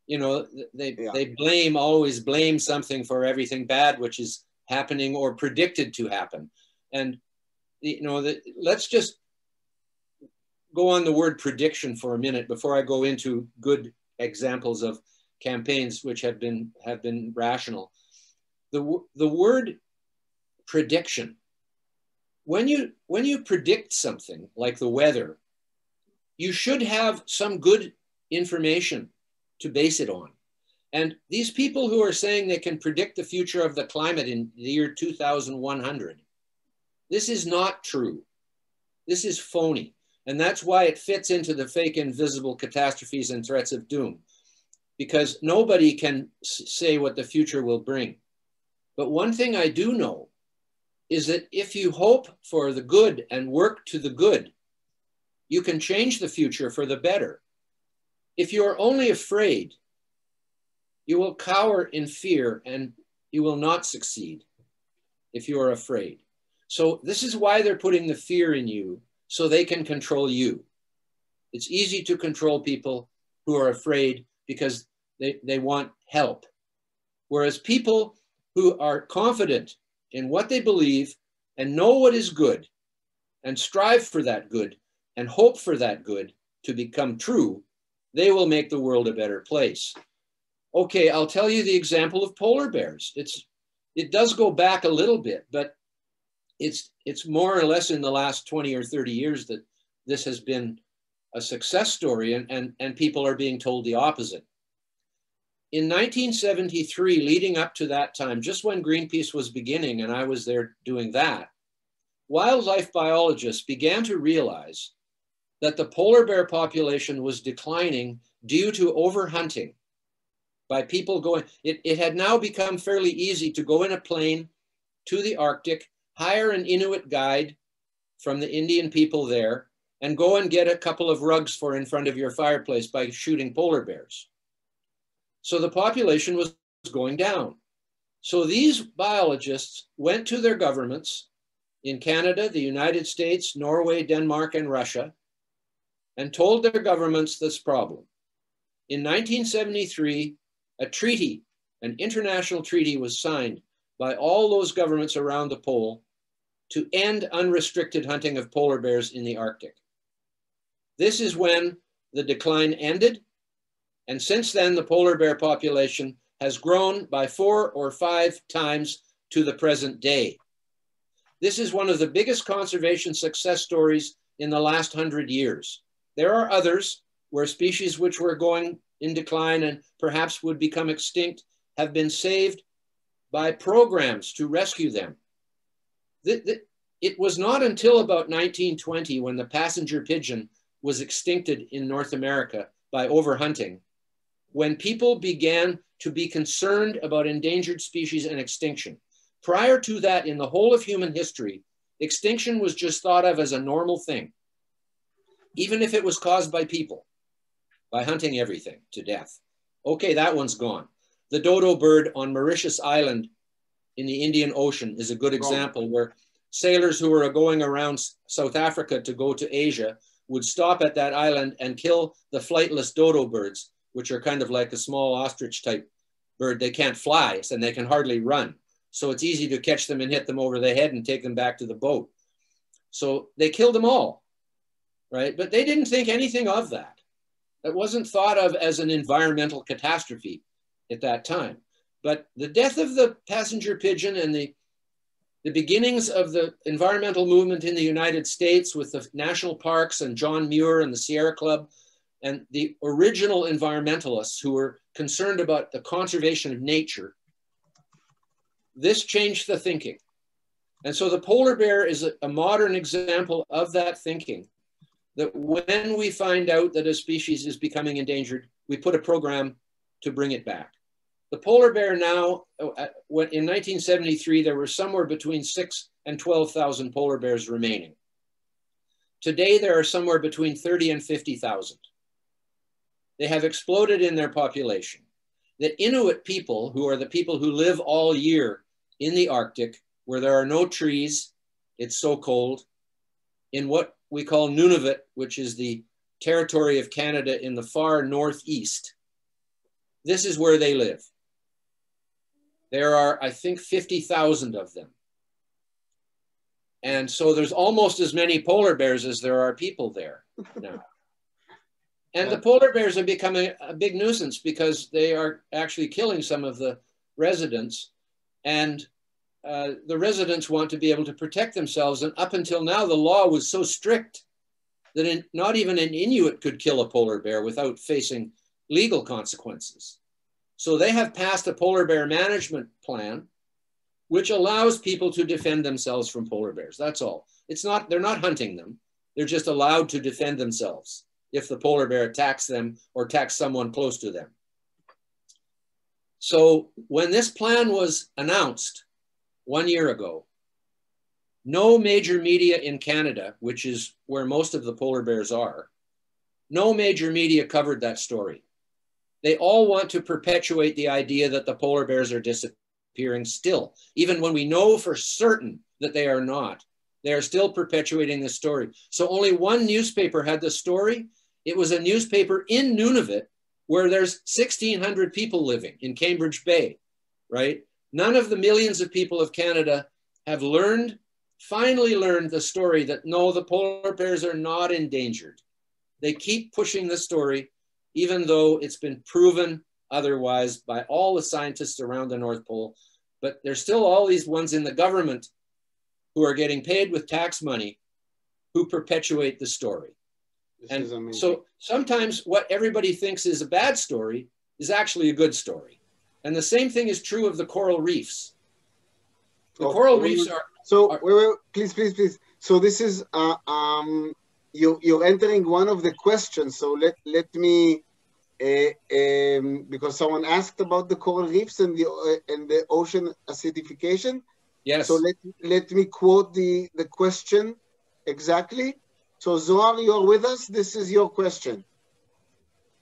you know they always blame something for everything bad which is happening or predicted to happen. And you know, let's just go on the word prediction for a minute before I go into good examples of campaigns which have been rational. The word prediction, when you predict something like the weather, you should have some good information to base it on. And these people who are saying they can predict the future of the climate in the year 2100, this is not true. This is phony. And that's why it fits into the fake invisible catastrophes and threats of doom, because nobody can say what the future will bring. But one thing I do know is that if you hope for the good and work to the good, you can change the future for the better. If you are only afraid, you will cower in fear and you will not succeed if you are afraid. So this is why they're putting the fear in you, so they can control you. It's easy to control people who are afraid because they want help. Whereas people who are confident in what they believe and know what is good and strive for that good and hope for that good to become true, they will make the world a better place. Okay, I'll tell you the example of polar bears. It does go back a little bit, but it's more or less in the last 20 or 30 years that this has been a success story, and people are being told the opposite. In 1973, leading up to that time, just when Greenpeace was beginning and I was there doing that, wildlife biologists began to realize that the polar bear population was declining due to overhunting by people going. It had now become fairly easy to go in a plane to the Arctic, hire an Inuit guide from the Indian people there, and go and get a couple of rugs for in front of your fireplace by shooting polar bears. So the population was going down. So these biologists went to their governments in Canada, the United States, Norway, Denmark, and Russia, and told their governments this problem. In 1973, a treaty, an international treaty, was signed by all those governments around the pole to end unrestricted hunting of polar bears in the Arctic. This is when the decline ended, and since then the polar bear population has grown by 4 or 5 times to the present day. This is one of the biggest conservation success stories in the last 100 years. There are others where species which were going in decline and perhaps would become extinct have been saved by programs to rescue them. It was not until about 1920 when the passenger pigeon was extincted in North America by overhunting, when people began to be concerned about endangered species and extinction. Prior to that, in the whole of human history, extinction was just thought of as a normal thing, even if it was caused by people, by hunting everything to death. Okay, that one's gone. The dodo bird on Mauritius Island in the Indian Ocean is a good example, where sailors who were going around South Africa to go to Asia would stop at that island and kill the flightless dodo birds, which are kind of like a small ostrich type bird. They can't fly and they can hardly run. So it's easy to catch them and hit them over the head and take them back to the boat. So they killed them all, right? But they didn't think anything of that. It wasn't thought of as an environmental catastrophe at that time. But the death of the passenger pigeon and the beginnings of the environmental movement in the United States with the national parks and John Muir and the Sierra Club and the original environmentalists who were concerned about the conservation of nature, this changed the thinking. And so the polar bear is a modern example of that thinking, that when we find out that a species is becoming endangered, we put a program to bring it back. The polar bear now, in 1973, there were somewhere between 6,000 and 12,000 polar bears remaining. Today, there are somewhere between 30 and 50,000. They have exploded in their population. The Inuit people, who are the people who live all year in the Arctic, where there are no trees, it's so cold, in what we call Nunavut, which is the territory of Canada in the far northeast. This is where they live. There are, I think, 50,000 of them. And so there's almost as many polar bears as there are people there now. And the polar bears are becoming a big nuisance because they are actually killing some of the residents. And the residents want to be able to protect themselves. And up until now, the law was so strict that not even an Inuit could kill a polar bear without facing legal consequences. So they have passed a polar bear management plan, which allows people to defend themselves from polar bears. That's all. They're not hunting them. They're just allowed to defend themselves if the polar bear attacks them or attacks someone close to them. So when this plan was announced 1 year ago, no major media in Canada, which is where most of the polar bears are, no major media covered that story. They all want to perpetuate the idea that the polar bears are disappearing still, even when we know for certain that they are not. They are still perpetuating this story. So only one newspaper had the story. It was a newspaper in Nunavut where there's 1,600 people living in Cambridge Bay, right? None of the millions of people of Canada have finally learned the story that no, the polar bears are not endangered. They keep pushing the story, even though it's been proven otherwise by all the scientists around the North Pole. But there's still all these ones in the government who are getting paid with tax money who perpetuate the story. And so sometimes what everybody thinks is a bad story is actually a good story. And the same thing is true of the coral reefs. The coral reefs are... So, wait, please. So this is, you're entering one of the questions. So let me, because someone asked about the coral reefs and the ocean acidification. Yes. So let me quote the question exactly. So Zohar, you're with us. This is your question.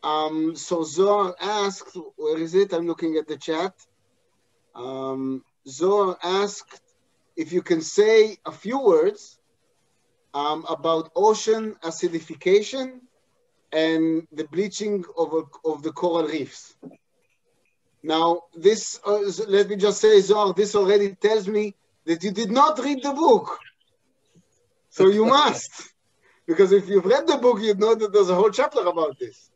So Zohar asked, where is it? I'm looking at the chat. Zohar asked if you can say a few words about ocean acidification and the bleaching of the coral reefs. Now, this, let me just say, Zohar, this already tells me that you did not read the book. So you must. Because if you've read the book, you'd know that there's a whole chapter about this.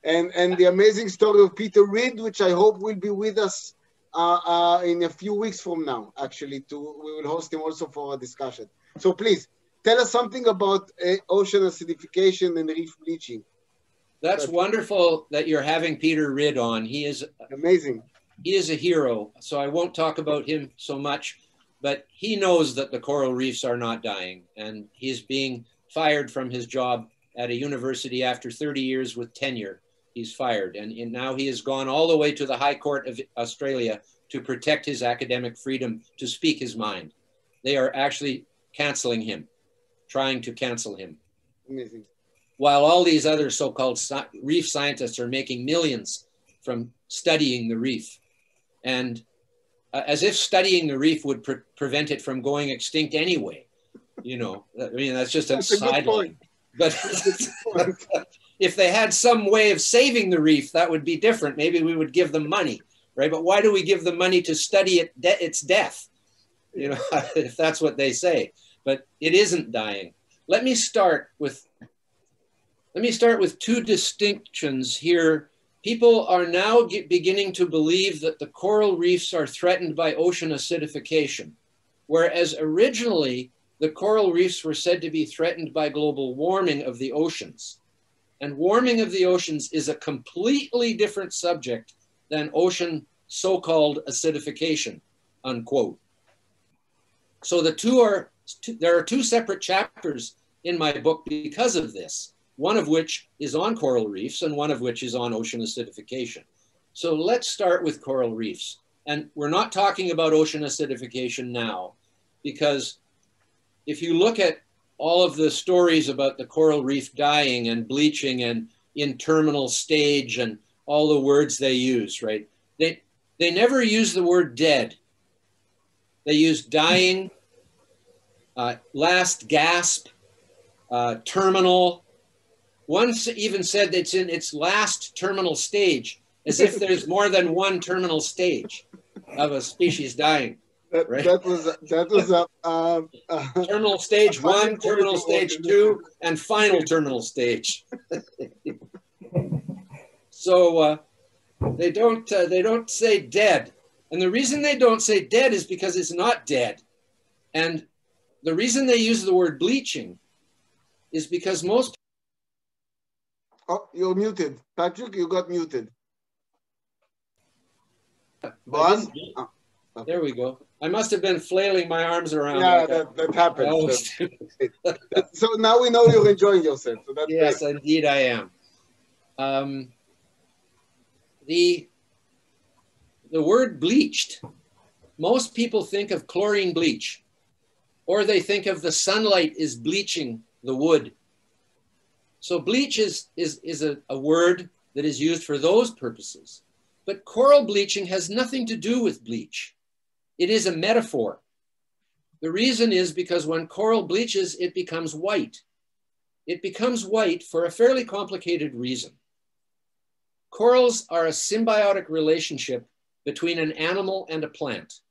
And the amazing story of Peter Reed, which I hope will be with us in a few weeks from now, actually. We will host him also for a discussion. So please, tell us something about ocean acidification and reef bleaching. That's wonderful that you're having Peter Reed on. He is amazing. He is a hero, so I won't talk about him so much, but he knows that the coral reefs are not dying, and he's being fired from his job at a university after 30 years with tenure. He's fired, and now he has gone all the way to the High Court of Australia to protect his academic freedom to speak his mind. They are actually canceling him, trying to cancel him. Amazing. While all these other so-called reef scientists are making millions from studying the reef. And as if studying the reef would prevent it from going extinct anyway. You know, I mean, that's just a sideline. But if they had some way of saving the reef, that would be different. Maybe we would give them money, right? But why do we give them money to study its death? You know, if that's what they say. But it isn't dying. Let me start with two distinctions here. People are now beginning to believe that the coral reefs are threatened by ocean acidification, whereas originally the coral reefs were said to be threatened by global warming of the oceans. And warming of the oceans is a completely different subject than ocean so-called acidification, unquote. So there are two separate chapters in my book because of this, one of which is on coral reefs and one of which is on ocean acidification. So let's start with coral reefs. And we're not talking about ocean acidification now, because if you look at all of the stories about the coral reef dying and bleaching and in terminal stage and all the words they use, right? They never use the word dead. They use dying, last gasp, terminal. One even said it's in its last terminal stage, as if there's more than one terminal stage of a species dying. Right? That was terminal stage 1, terminal stage 2, and final terminal stage. So they don't say dead, and the reason they don't say dead is because it's not dead, and the reason they use the word bleaching is because most. Oh, you're muted, Patrick. You got muted. Boaz? Oh, okay. There we go. I must have been flailing my arms around. Yeah, that happens. So now we know you're enjoying yourself. So that's yes, great. Indeed I am. The word bleached, most people think of chlorine bleach, or they think of the sunlight is bleaching the wood. So bleach is a word that is used for those purposes. But coral bleaching has nothing to do with bleach. It is a metaphor. The reason is because when coral bleaches, it becomes white. It becomes white for a fairly complicated reason. Corals are a symbiotic relationship between an animal and a plant.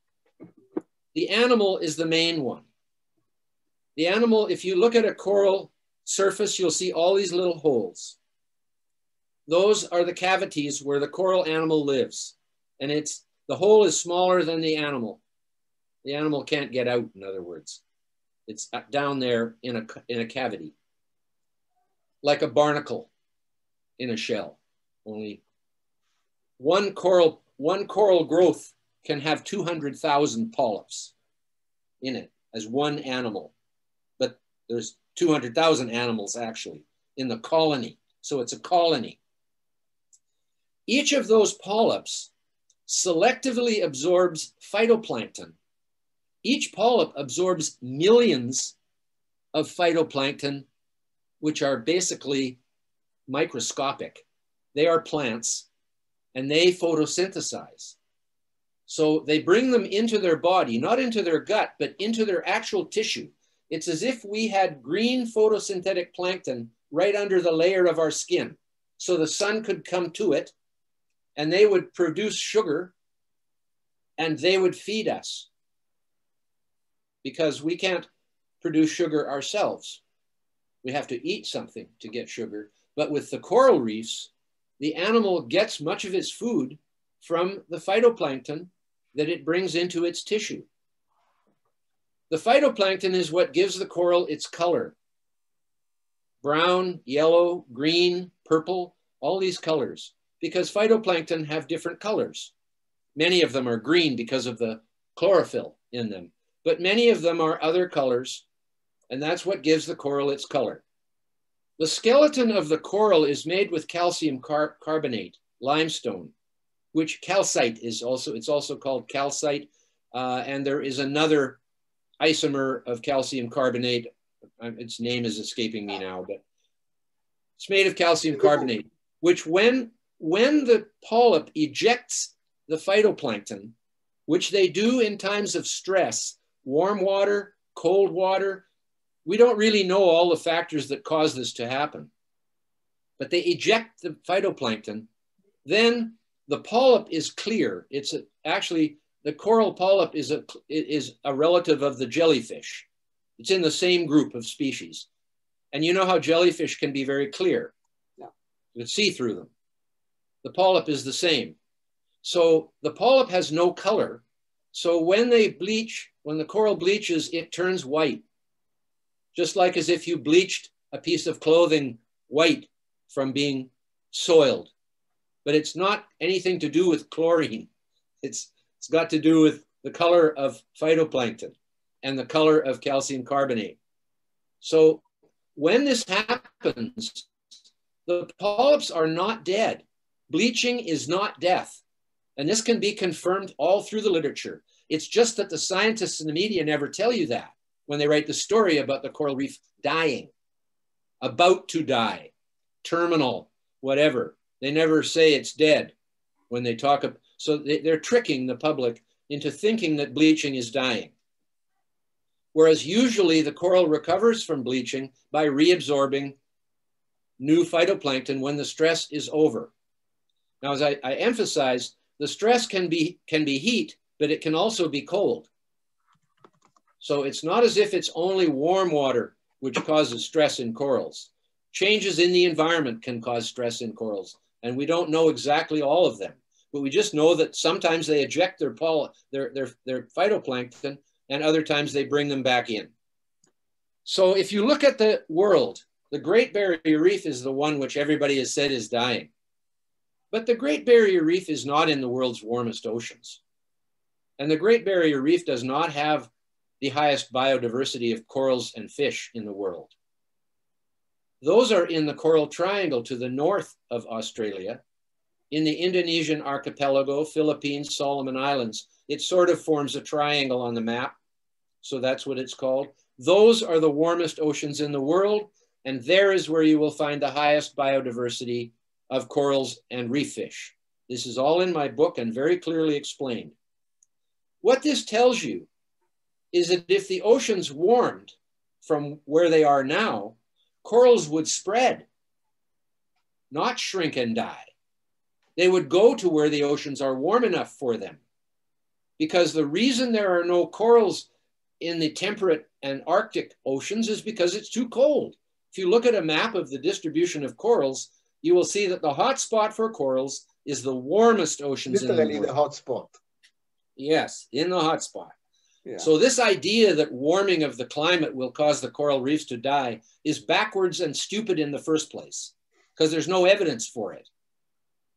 The animal is the main one. The animal, if you look at a coral surface, you'll see all these little holes. Those are the cavities where the coral animal lives. And the hole is smaller than the animal. The animal can't get out, in other words. It's down there in a cavity, like a barnacle in a shell. Only one coral growth can have 200,000 polyps in it as one animal. But there's 200,000 animals actually in the colony. So it's a colony. Each of those polyps selectively absorbs phytoplankton. Each polyp absorbs millions of phytoplankton, which are basically microscopic. They are plants and they photosynthesize. So they bring them into their body, not into their gut, but into their actual tissue. It's as if we had green photosynthetic plankton right under the layer of our skin. So the sun could come to it and they would produce sugar and they would feed us, because we can't produce sugar ourselves. We have to eat something to get sugar. But with the coral reefs, the animal gets much of its food from the phytoplankton that it brings into its tissue. The phytoplankton is what gives the coral its color. Brown, yellow, green, purple, all these colors, because phytoplankton have different colors. Many of them are green because of the chlorophyll in them, but many of them are other colors, and that's what gives the coral its color. The skeleton of the coral is made with calcium carbonate, limestone, which calcite is also, it's also called calcite, and there is another isomer of calcium carbonate. Its name is escaping me now, but it's made of calcium carbonate, which when the polyp ejects the phytoplankton, which they do in times of stress, warm water, cold water, we don't really know all the factors that cause this to happen, but they eject the phytoplankton, then the polyp is clear. Actually, the coral polyp is a relative of the jellyfish. It's in the same group of species. And you know how jellyfish can be very clear. Yeah. You can see through them. The polyp is the same. So the polyp has no color. So when they bleach, when the coral bleaches, it turns white. Just like as if you bleached a piece of clothing white from being soiled. But it's not anything to do with chlorine. It's got to do with the color of phytoplankton and the color of calcium carbonate. So when this happens, the polyps are not dead. Bleaching is not death. And this can be confirmed all through the literature. It's just that the scientists in the media never tell you that when they write the story about the coral reef dying, about to die, terminal, whatever. They never say it's dead when they talk about, so they're tricking the public into thinking that bleaching is dying. Whereas usually the coral recovers from bleaching by reabsorbing new phytoplankton when the stress is over. Now, as I emphasize, the stress can be heat, but it can also be cold. So it's not as if it's only warm water which causes stress in corals. Changes in the environment can cause stress in corals, and we don't know exactly all of them. But we just know that sometimes they eject their phytoplankton, and other times they bring them back in. So if you look at the world, the Great Barrier Reef is the one which everybody has said is dying. But the Great Barrier Reef is not in the world's warmest oceans. And the Great Barrier Reef does not have the highest biodiversity of corals and fish in the world. Those are in the Coral Triangle to the north of Australia, in the Indonesian archipelago, Philippines, Solomon Islands. It sort of forms a triangle on the map, so that's what it's called. Those are the warmest oceans in the world, and there is where you will find the highest biodiversity of corals and reef fish. This is all in my book and very clearly explained. What this tells you is that if the oceans warmed from where they are now, corals would spread, not shrink and die. They would go to where the oceans are warm enough for them. Because the reason there are no corals in the temperate and Arctic oceans is because it's too cold. If you look at a map of the distribution of corals, you will see that the hot spot for corals is the warmest oceans in the world. Literally the hot spot. Yes, in the hot spot. Yeah. So this idea that warming of the climate will cause the coral reefs to die is backwards and stupid in the first place, because there's no evidence for it,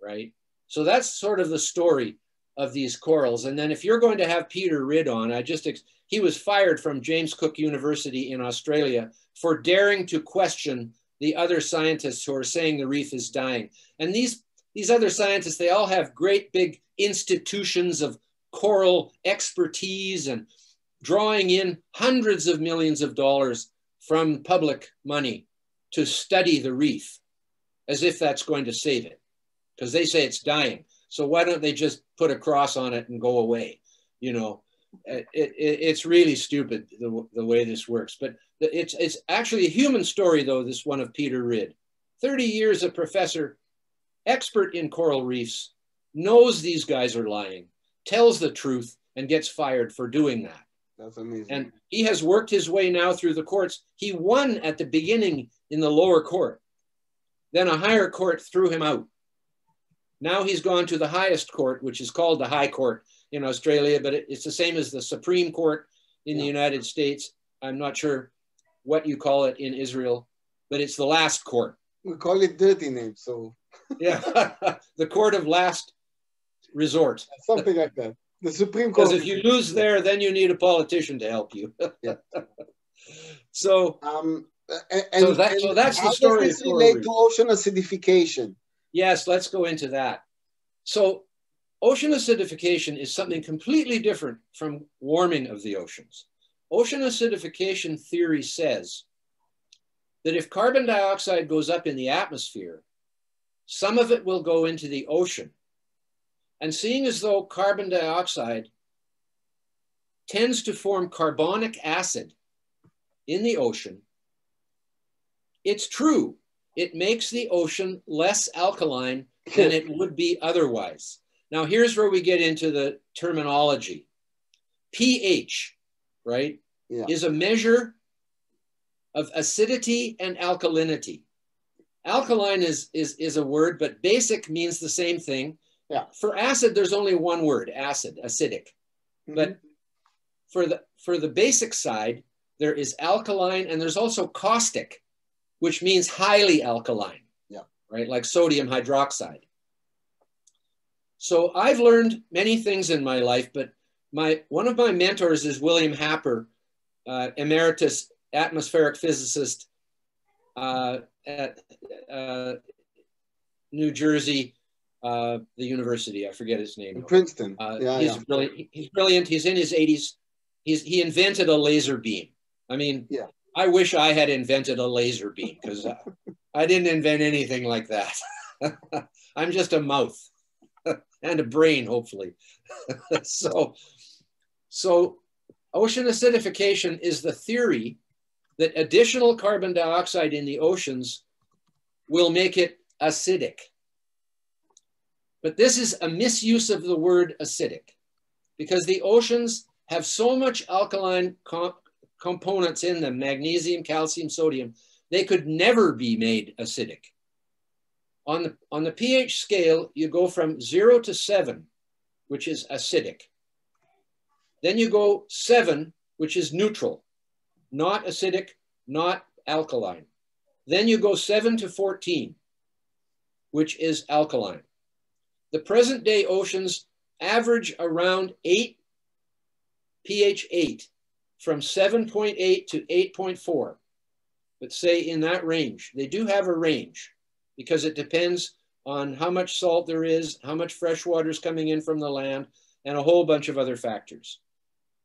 right? So that's sort of the story of these corals. And then if you're going to have Peter Ridd on, he was fired from James Cook University in Australia for daring to question the other scientists who are saying the reef is dying. And these other scientists, they all have great big institutions of coral expertise and drawing in hundreds of millions of dollars from public money to study the reef, as if that's going to save it, because they say it's dying. So why don't they just put a cross on it and go away? You know, it's really stupid the way this works. But it's actually a human story, though, this one of Peter Ridd. 30 years a professor, expert in coral reefs, knows these guys are lying, tells the truth, and gets fired for doing that. That's amazing. And he has worked his way now through the courts. He won at the beginning in the lower court. Then a higher court threw him out. Now he's gone to the highest court, which is called the High Court in Australia, but it's the same as the Supreme Court in the United States. I'm not sure what you call it in Israel, but it's the last court. We call it dirty name, so. Yeah, the court of last resort. Something like that. The Supreme Court. Because if you lose there, then you need a politician to help you. Yeah. So, so that's the story. How does this relate to ocean acidification? Yes, let's go into that. So ocean acidification is something completely different from warming of the oceans. Ocean acidification theory says that if carbon dioxide goes up in the atmosphere, some of it will go into the ocean. And seeing as though carbon dioxide tends to form carbonic acid in the ocean, it's true. It makes the ocean less alkaline than it would be otherwise. Now, here's where we get into the terminology. pH, right, is a measure of acidity and alkalinity. Alkaline is a word, but basic means the same thing. Yeah. For acid, there's only one word, acid, acidic. Mm-hmm. But for the basic side, there is alkaline, and there's also caustic, which means highly alkaline. Yeah. right? Like sodium hydroxide. So I've learned many things in my life, but one of my mentors is William Happer, emeritus atmospheric physicist at New Jersey, the university, I forget his name. Princeton. He's brilliant. He's in his 80s. He invented a laser beam. I mean, I wish I had invented a laser beam because I didn't invent anything like that. I'm just a mouth and a brain, hopefully. So ocean acidification is the theory that additional carbon dioxide in the oceans will make it acidic. But this is a misuse of the word acidic because the oceans have so much alkaline components in them, magnesium, calcium, sodium, they could never be made acidic. On the pH scale, you go from 0 to 7, which is acidic. Then you go 7, which is neutral, not acidic, not alkaline. Then you go 7 to 14, which is alkaline. The present day oceans average around 8, pH 8, from 7.8 to 8.4, but say in that range. They do have a range because it depends on how much salt there is, how much fresh water is coming in from the land, and a whole bunch of other factors.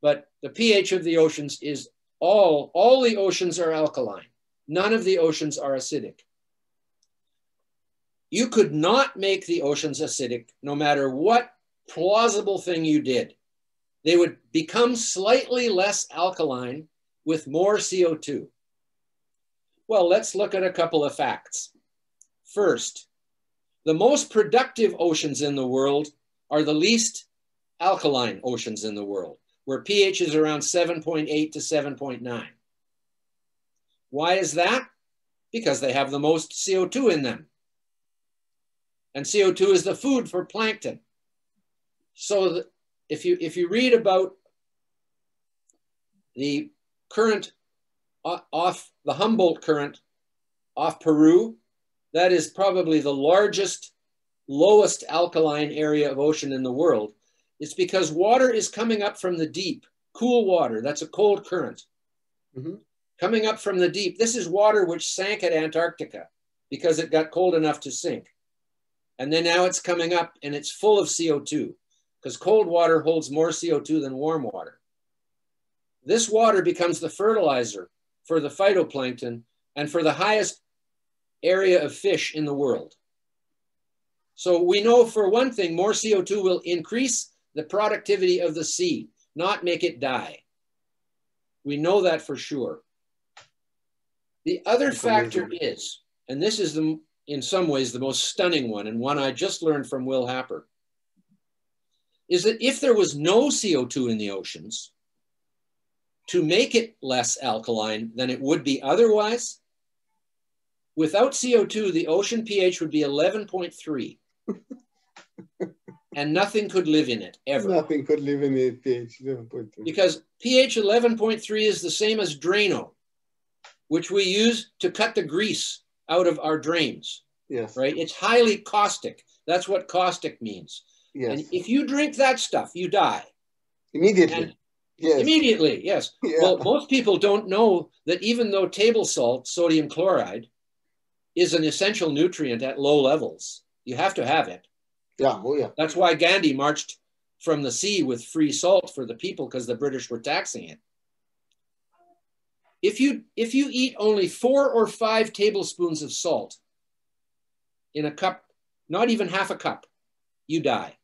But the pH of the oceans is all the oceans are alkaline. None of the oceans are acidic. You could not make the oceans acidic no matter what plausible thing you did. They would become slightly less alkaline with more CO2. Well, let's look at a couple of facts. First, the most productive oceans in the world are the least alkaline oceans in the world, where pH is around 7.8 to 7.9. Why is that? Because they have the most CO2 in them. And CO2 is the food for plankton. So if you read about the current off the Humboldt current off Peru, that is probably the largest, lowest alkaline area of ocean in the world. It's because water is coming up from the deep, cool water. That's a cold current. Mm-hmm. Coming up from the deep. This is water which sank at Antarctica because it got cold enough to sink. And then now it's coming up and it's full of CO2 because cold water holds more CO2 than warm water. This water becomes the fertilizer for the phytoplankton and for the highest area of fish in the world. So we know for one thing, more CO2 will increase the productivity of the sea, not make it die. We know that for sure. The other factor is, and this is in some ways the most stunning one, and one I just learned from Will Happer, is that if there was no CO2 in the oceans, to make it less alkaline than it would be otherwise, without CO2, the ocean pH would be 11.3. And nothing could live in it, ever. Nothing could live in it, pH 11.3. Because pH 11.3 is the same as Drano, which we use to cut the grease out of our drains. Yes. Right? It's highly caustic. That's what caustic means. Yes. And if you drink that stuff, you die. Immediately. Yes. Immediately, yes. Yeah. Well, most people don't know that even though table salt, sodium chloride, is an essential nutrient at low levels, you have to have it. Yeah, oh yeah. That's why Gandhi marched from the sea with free salt for the people, because the British were taxing it. If you eat only 4 or 5 tablespoons of salt in a cup, not even half a cup, you die.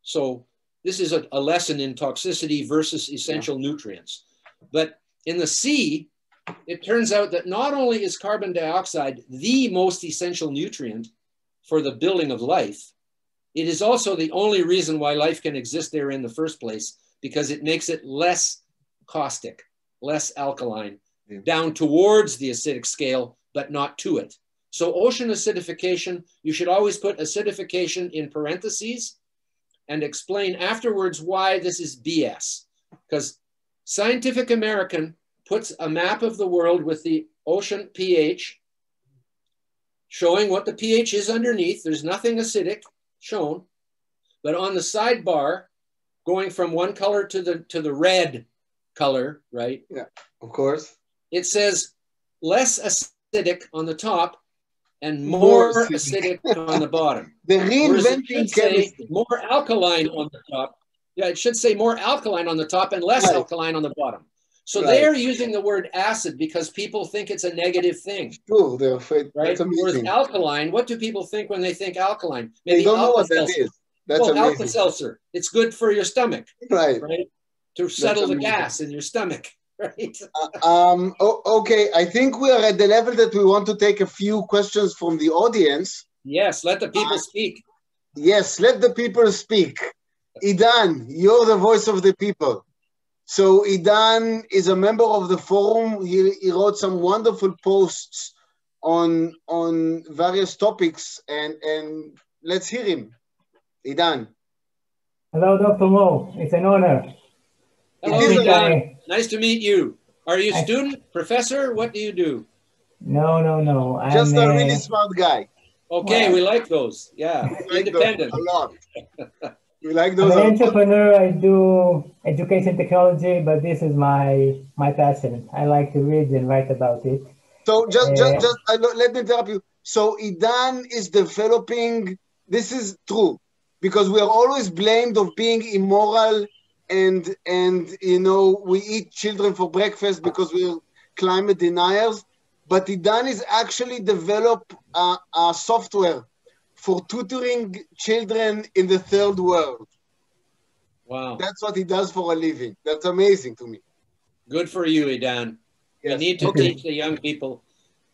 So this is a lesson in toxicity versus essential nutrients. But in the sea, it turns out that not only is carbon dioxide the most essential nutrient for the building of life, it is also the only reason why life can exist there in the first place, because it makes it less caustic, less alkaline, down towards the acidic scale, but not to it. So ocean acidification, you should always put acidification in parentheses and explain afterwards why this is BS. Because Scientific American puts a map of the world with the ocean pH showing what the pH is underneath. There's nothing acidic shown, but on the sidebar, going from one color to the red color, right? Yeah, of course. It says less acidic on the top and more acidic on the bottom. The reinventing chemistry. More alkaline on the top. Yeah, it should say more alkaline on the top and less alkaline on the bottom. So they're using the word acid because people think it's a negative thing. Sure, they're afraid. Right? That's amazing. Whereas alkaline, what do people think when they think alkaline? Maybe they don't know what that is. That's amazing. Alka-Seltzer. It's good for your stomach. Right. To settle the gas in your stomach. Right. Okay, I think we are at the level that we want to take a few questions from the audience. Yes, let the people speak. Yes, let the people speak. Idan, you're the voice of the people. So Idan is a member of the forum. He wrote some wonderful posts on various topics, and let's hear him. Idan. Hello, Dr. Mo. It's an honor. Hello, Idan. Nice to meet you. Are you a student, professor? What do you do? No. Just a really smart guy. Okay, well, we like those. Yeah, independent. A lot. We like those. I'm an entrepreneur. I do education technology, but this is my passion. I like to read and write about it. So just let me interrupt you. So Idan is developing. This is true, because we are always blamed of being immoral, and we eat children for breakfast because we're climate deniers. But Idan is actually develop a software for tutoring children in the third world. Wow. That's what he does for a living. That's amazing to me. Good for you, Idan. Yes. We need to teach the young people.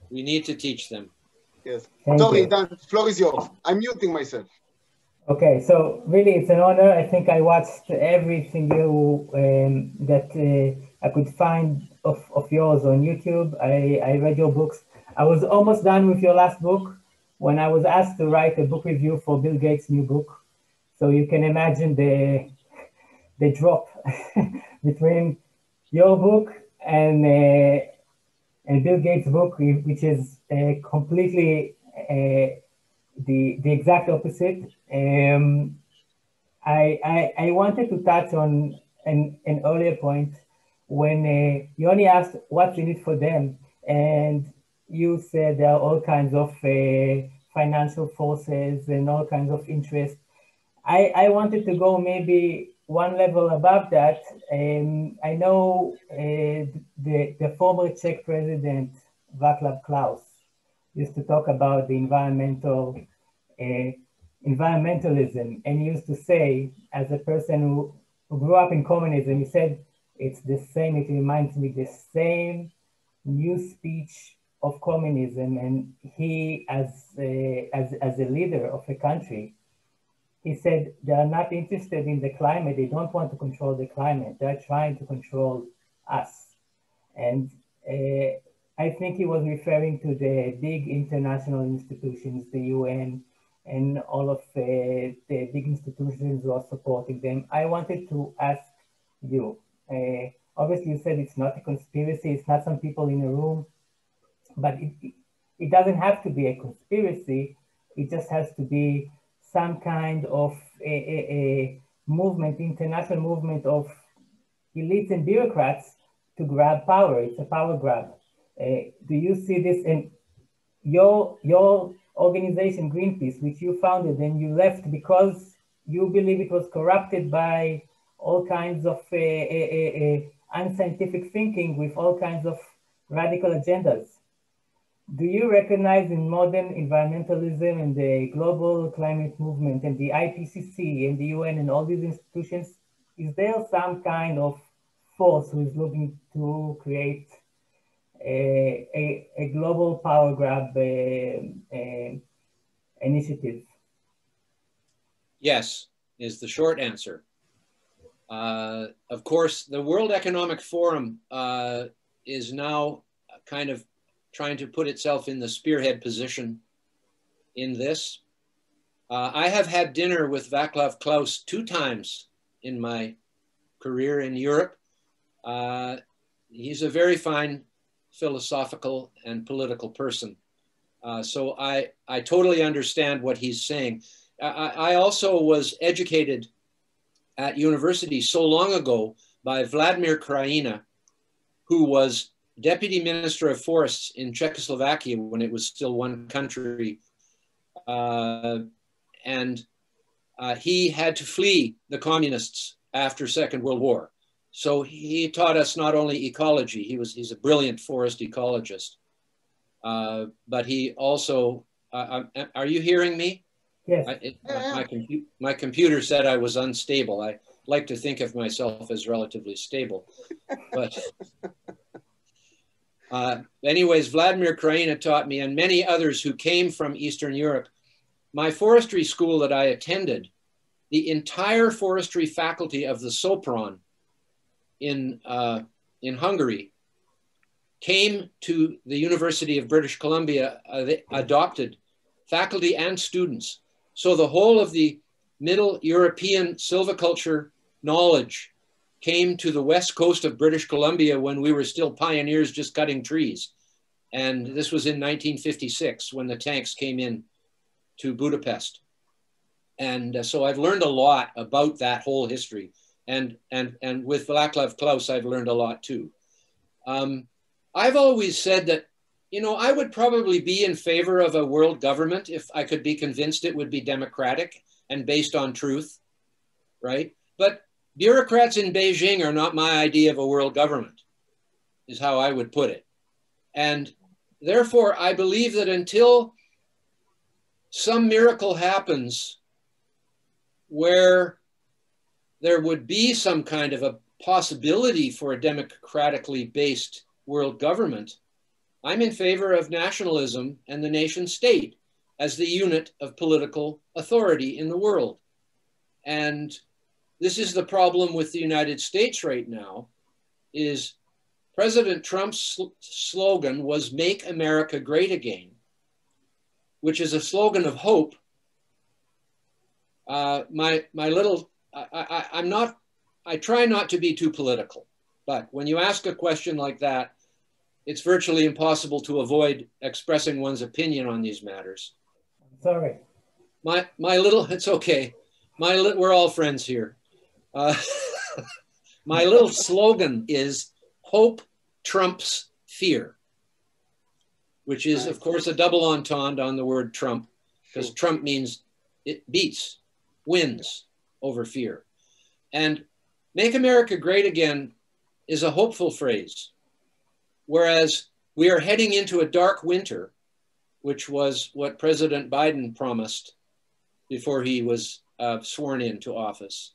We need to teach them. Yes. Sorry, Idan, the floor is yours. I'm muting myself. Okay, so really it's an honor. I think I watched everything that I could find of yours on YouTube. I read your books. I was almost done with your last book when I was asked to write a book review for Bill Gates' new book. So you can imagine the drop between your book and Bill Gates' book, which is completely the exact opposite. I wanted to touch on an earlier point when Yoni asked what's in it for them, and you said there are all kinds of financial forces and all kinds of interests. I wanted to go maybe one level above that. I know the former Czech president, Václav Klaus, used to talk about the environmentalism, and he used to say, as a person who grew up in communism, he said, it's the same, it reminds me the same new speech of communism. And he, as a leader of a country, he said they are not interested in the climate. They don't want to control the climate. They're trying to control us. And I think he was referring to the big international institutions, the UN, and all of the big institutions who are supporting them. I wanted to ask you, obviously you said it's not a conspiracy, it's not some people in a room, but it doesn't have to be a conspiracy. It just has to be some kind of a movement, international movement of elites and bureaucrats to grab power. It's a power grab. Do you see this in your organization, Greenpeace, which you founded and you left because you believe it was corrupted by all kinds of unscientific thinking with all kinds of radical agendas? Do you recognize in modern environmentalism and the global climate movement and the IPCC and the UN and all these institutions, is there some kind of force who is looking to create a global power grab initiative? Yes, is the short answer. Of course, the World Economic Forum is now kind of trying to put itself in the spearhead position in this. I have had dinner with Václav Klaus 2 times in my career in Europe. He's a very fine philosophical and political person. So I totally understand what he's saying. I also was educated at university so long ago by Vladimir Krajina, who was Deputy Minister of Forests in Czechoslovakia when it was still one country. He had to flee the communists after Second World War. So he taught us not only ecology, he's a brilliant forest ecologist, but he also, are you hearing me? Yes. My computer said I was unstable. I like to think of myself as relatively stable, but anyways, Vladimir Krajina taught me, and many others who came from Eastern Europe. My forestry school that I attended, the entire forestry faculty of the Sopron in Hungary came to the University of British Columbia. They adopted faculty and students. So the whole of the Middle European silviculture knowledge came to the west coast of British Columbia when we were still pioneers just cutting trees. And this was in 1956 when the tanks came in to Budapest. And so I've learned a lot about that whole history. And with Václav Klaus, I've learned a lot too. I've always said that, you know, I would probably be in favor of a world government if I could be convinced it would be democratic and based on truth, right? But bureaucrats in Beijing are not my idea of a world government, is how I would put it. And therefore, I believe that until some miracle happens where there would be some kind of a possibility for a democratically based world government, I'm in favor of nationalism and the nation state as the unit of political authority in the world. And this is the problem with the United States right now, is President Trump's slogan was "Make America Great Again," which is a slogan of hope. I try not to be too political, but when you ask a question like that, it's virtually impossible to avoid expressing one's opinion on these matters. Sorry. It's okay. We're all friends here. My little slogan is "Hope Trumps Fear," which is, of course, a double entendre on the word Trump, because Trump means it beats, wins over fear. And "Make America Great Again" is a hopeful phrase, whereas we are heading into a dark winter, which was what President Biden promised before he was sworn into office,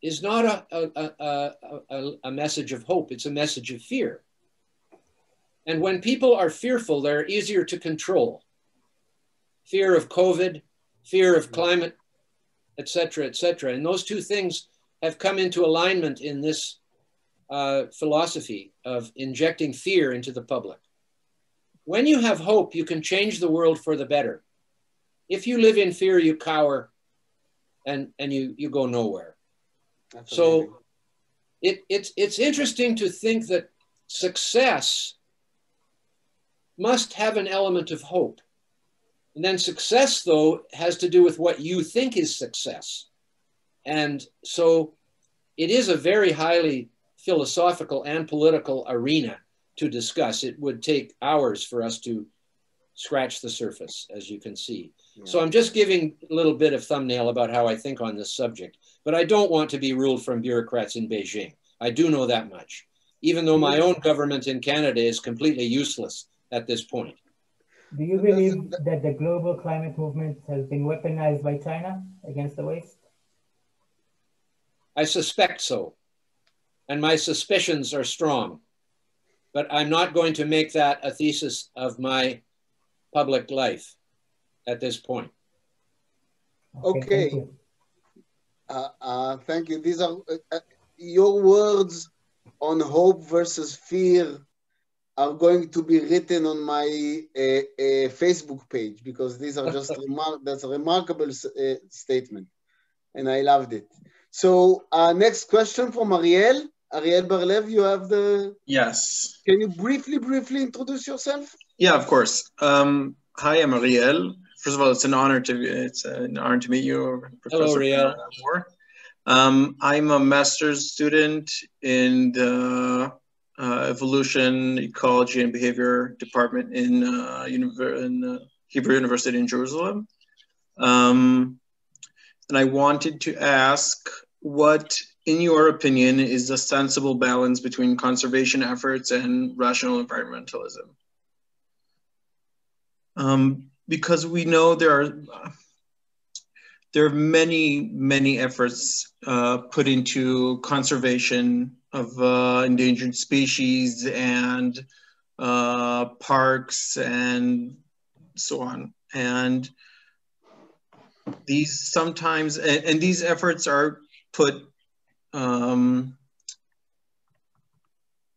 is not a message of hope. It's a message of fear. And when people are fearful, they're easier to control. Fear of COVID, fear of climate, et cetera, et cetera. And those two things have come into alignment in this philosophy of injecting fear into the public. When you have hope, you can change the world for the better. If you live in fear, you cower and you go nowhere. That's so it's interesting to think that success must have an element of hope. And then success, though, has to do with what you think is success. And so it is a very highly philosophical and political arena to discuss. It would take hours for us to scratch the surface, as you can see. Yeah. So I'm just giving a little bit of thumbnail about how I think on this subject, but I don't want to be ruled from bureaucrats in Beijing. I do know that much, even though my own government in Canada is completely useless at this point. Do you believe that the global climate movement has been weaponized by China against the West? I suspect so, and my suspicions are strong, but I'm not going to make that a thesis of my public life at this point. Okay. Thank you. These are your words on hope versus fear are going to be written on my Facebook page, because these are just that's a remarkable statement, and I loved it. So next question from Ariel. Ariel Bar-Lev, you have the... Yes. Can you briefly introduce yourself? Yeah, of course. Hi, I'm Ariel. First of all, it's an honor to meet you, Professor. Hello, Ariel. Moore. I'm a master's student in the Evolution, Ecology, and Behavior department in Hebrew University in Jerusalem. And I wanted to ask, what, in your opinion, is a sensible balance between conservation efforts and rational environmentalism? Because we know there are many efforts put into conservation of endangered species and parks and so on. And these sometimes, and these efforts are put,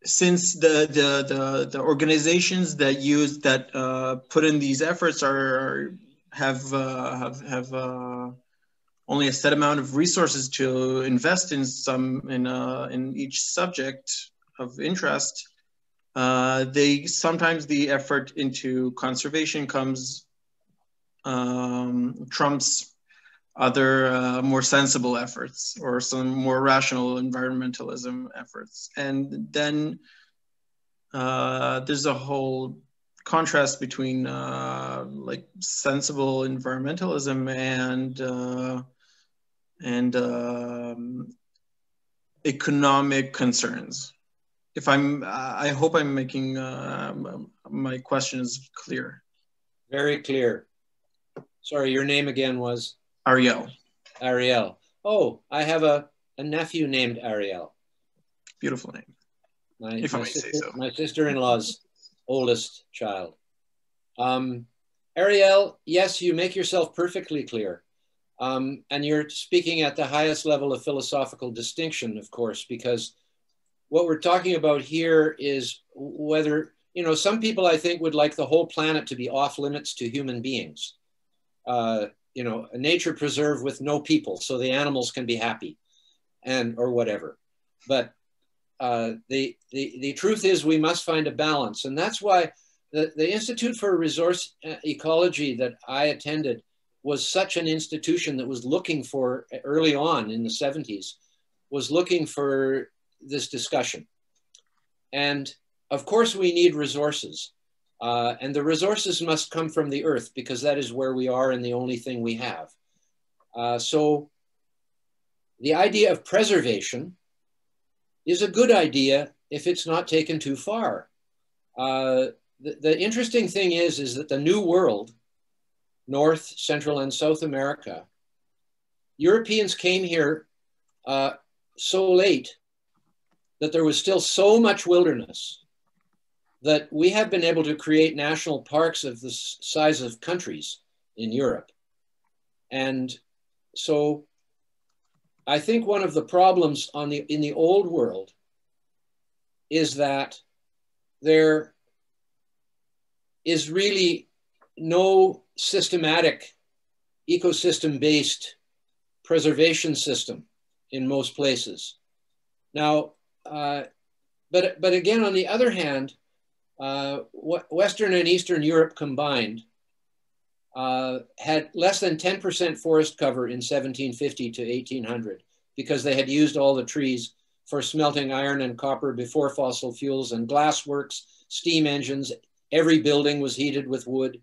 since the organizations that put in these efforts have only a set amount of resources to invest in in each subject of interest, sometimes the effort into conservation trumps other more sensible efforts or some more rational environmentalism efforts. And then there's a whole contrast between like sensible environmentalism and economic concerns. I hope I'm making my question is clear. Very clear. Sorry, your name again was? Ariel. Ariel. Oh, I have a nephew named Ariel. Beautiful name. My sister-in-law's oldest child. Ariel, yes, you make yourself perfectly clear. And you're speaking at the highest level of philosophical distinction, of course, because what we're talking about here is whether, some people I think would like the whole planet to be off limits to human beings. A nature preserve with no people so the animals can be happy or whatever. But the truth is we must find a balance. And that's why the Institute for Resource Ecology that I attended was such an institution that was looking for, early on in the 70s, was looking for this discussion. And of course we need resources. And the resources must come from the earth because that is where we are and the only thing we have. So the idea of preservation is a good idea if it's not taken too far. The interesting thing is that the New World, North, Central, and South America, Europeans came here so late that there was still so much wilderness that we have been able to create national parks of the size of countries in Europe. And so I think one of the problems in the old world is that there is really no systematic ecosystem-based preservation system in most places. Now, but again, on the other hand, Western and Eastern Europe combined had less than 10% forest cover in 1750 to 1800 because they had used all the trees for smelting iron and copper before fossil fuels and glass works, steam engines. Every building was heated with wood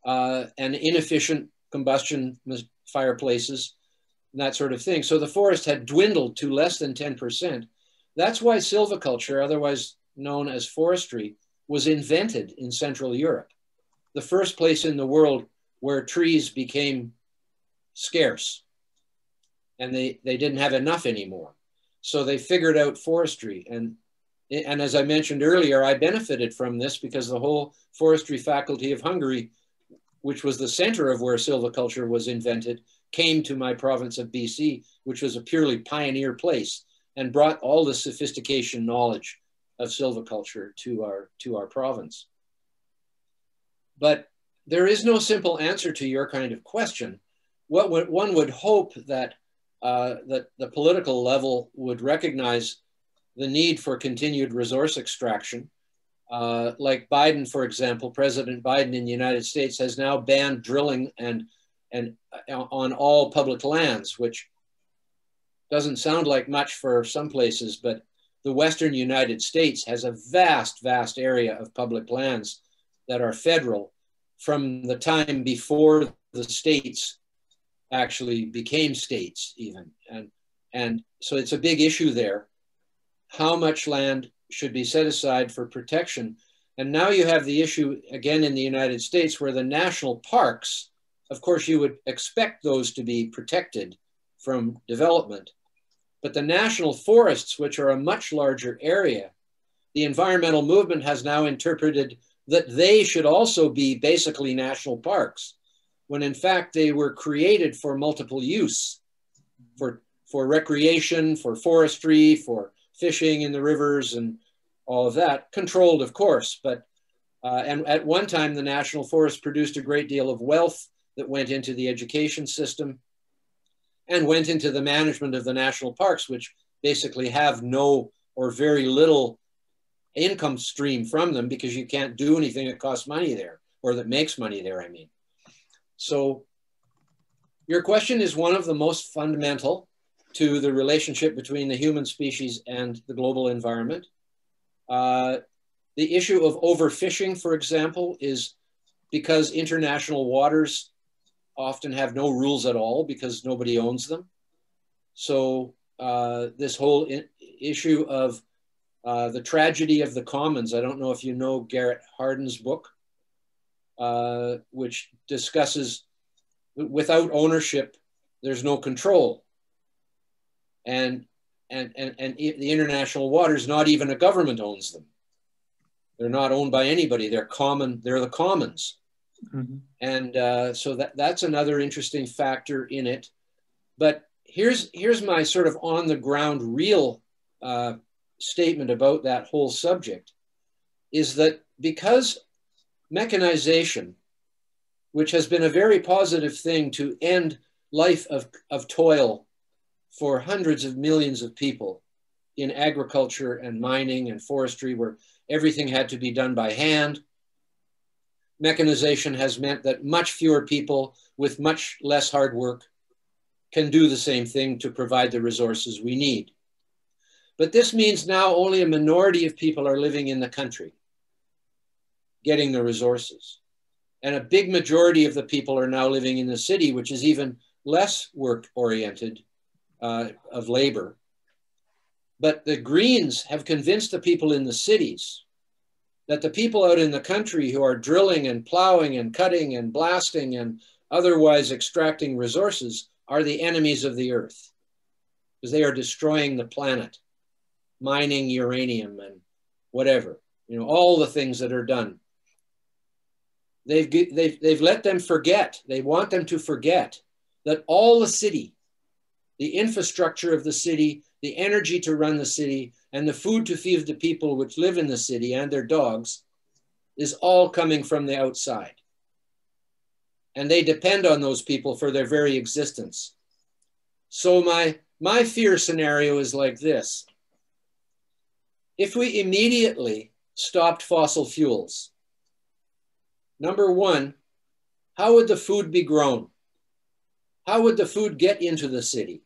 and inefficient combustion fireplaces and that sort of thing. So the forest had dwindled to less than 10%. That's why silviculture, otherwise known as forestry, was invented in Central Europe, the first place in the world where trees became scarce and they didn't have enough anymore. So they figured out forestry. And as I mentioned earlier, I benefited from this because the whole forestry faculty of Hungary, which was the center of where silviculture was invented, came to my province of BC, which was a purely pioneer place, and brought all the sophistication knowledge of silviculture to our province. But there is no simple answer to your kind of question. One would hope that that the political level would recognize the need for continued resource extraction Like Biden, for example, President Biden in the United States has now banned drilling and on all public lands, which doesn't sound like much for some places, but the Western United States has a vast, vast area of public lands that are federal from the time before the states actually became states even. And so it's a big issue there. How much land should be set aside for protection? And now you have the issue again in the United States where the national parks, of course, you would expect those to be protected from development. But the national forests, which are a much larger area, the environmental movement has now interpreted that they should also be basically national parks, when in fact they were created for multiple use, for recreation, for forestry, for fishing in the rivers and all of that, controlled of course, but and at one time the national forest produced a great deal of wealth that went into the education system and went into the management of the national parks, which basically have no or very little income stream from them because you can't do anything that costs money there or that makes money there, I mean. So your question is one of the most fundamental to the relationship between the human species and the global environment. The issue of overfishing, for example, is because international waters often have no rules at all because nobody owns them. So this whole issue of the tragedy of the commons, I don't know if you know Garrett Hardin's book, which discusses without ownership, there's no control. And the international waters, not even a government owns them. They're not owned by anybody. They're common. They're the commons. Mm-hmm. And so that's another interesting factor in it. But here's my sort of on the ground real statement about that whole subject is that because mechanization, which has been a very positive thing to end life of toil for hundreds of millions of people in agriculture and mining and forestry, where everything had to be done by hand. Mechanization has meant that much fewer people with much less hard work can do the same thing to provide the resources we need. But this means now only a minority of people are living in the country, getting the resources. And a big majority of the people are now living in the city, which is even less work-oriented of labor. But the Greens have convinced the people in the cities that the people out in the country who are drilling and plowing and cutting and blasting and otherwise extracting resources are the enemies of the earth because they are destroying the planet, mining uranium and whatever, you know, all the things that are done. They've let them forget. They want them to forget that all the city, the infrastructure of the city, the energy to run the city, and the food to feed the people which live in the city and their dogs is all coming from the outside. And they depend on those people for their very existence. So my fear scenario is like this. If we immediately stopped fossil fuels, number one, how would the food be grown? How would the food get into the city?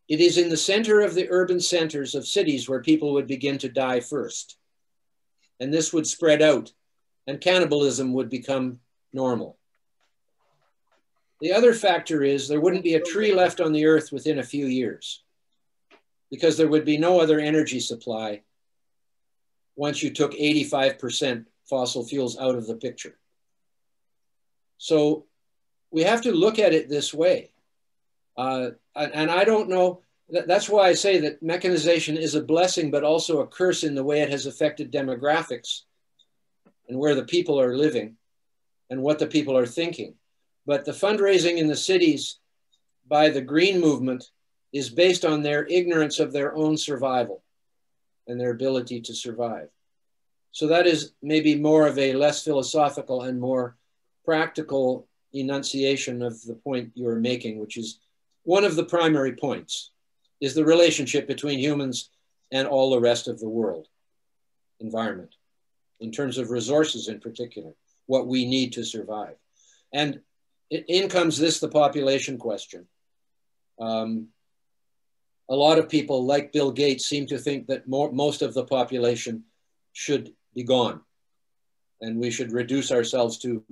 It is in the center of the urban centers of cities where people would begin to die first. And this would spread out and cannibalism would become normal. The other factor is there wouldn't be a tree left on the earth within a few years because there would be no other energy supply once you took 85% fossil fuels out of the picture. So we have to look at it this way. And I don't know, that's why I say that mechanization is a blessing, but also a curse in the way it has affected demographics and where the people are living and what the people are thinking. But the fundraising in the cities by the green movement is based on their ignorance of their own survival and their ability to survive. So that is maybe more of a less philosophical and more practical enunciation of the point you're making, which is one of the primary points, is the relationship between humans and all the rest of the world. environment, in terms of resources in particular, what we need to survive. And in comes this, the population question. A lot of people, like Bill Gates, seem to think that most of the population should be gone, and we should reduce ourselves to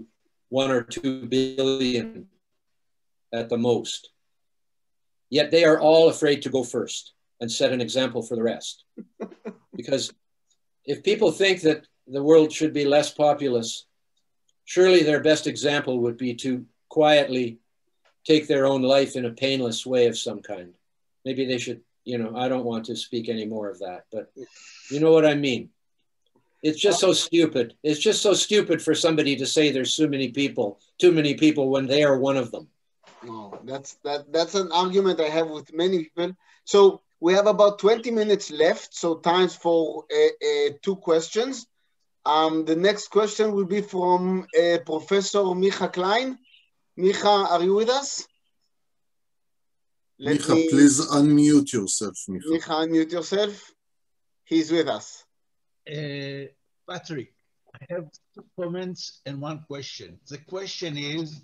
1 or 2 billion at the most. Yet they are all afraid to go first and set an example for the rest. Because if people think that the world should be less populous, surely their best example would be to quietly take their own life in a painless way of some kind. Maybe they should, you know, I don't want to speak any more of that, but you know what I mean? It's just so stupid. It's just so stupid for somebody to say there's too many people when they are one of them. No, that's an argument I have with many people. So we have about 20 minutes left, so time for 2 questions. The next question will be from Professor Micha Klein. Micha, are you with us? Micha, please unmute yourself, Micha. Micha, unmute yourself. He's with us. Patrick, I have 2 comments and 1 question. The question is,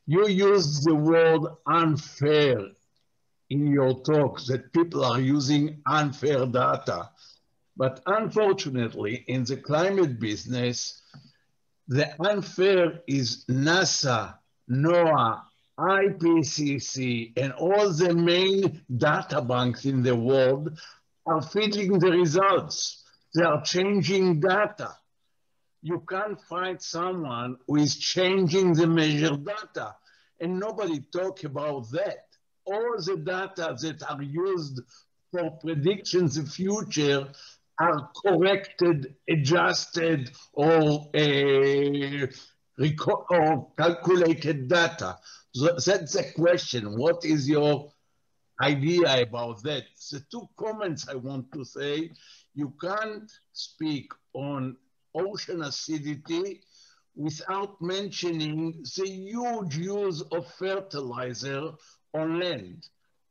you use the word unfair in your talk, that people are using unfair data. But unfortunately, in the climate business, the unfair is NASA, NOAA, IPCC, and all the main data banks in the world are feeding the results. They are changing data. You can't find someone who is changing the measured data, and nobody talk about that. All the data that are used for predictions of the future are corrected, adjusted, or calculated data. So that's the question. What is your idea about that? The 2 comments I want to say: you can't speak on ocean acidity without mentioning the huge use of fertilizer on land.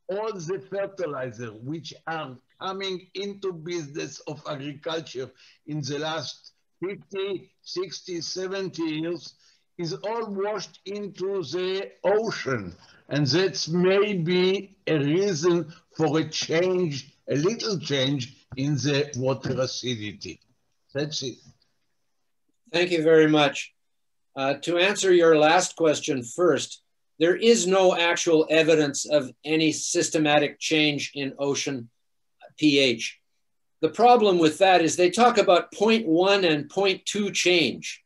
All the fertilizer which are coming into business of agriculture in the last 50, 60, 70 years is all washed into the ocean. And that's maybe a reason for a change, a little change in the water acidity. That's it. Thank you very much. To answer your last question first, there is no actual evidence of any systematic change in ocean pH. The problem with that is they talk about 0.1 and 0.2 change.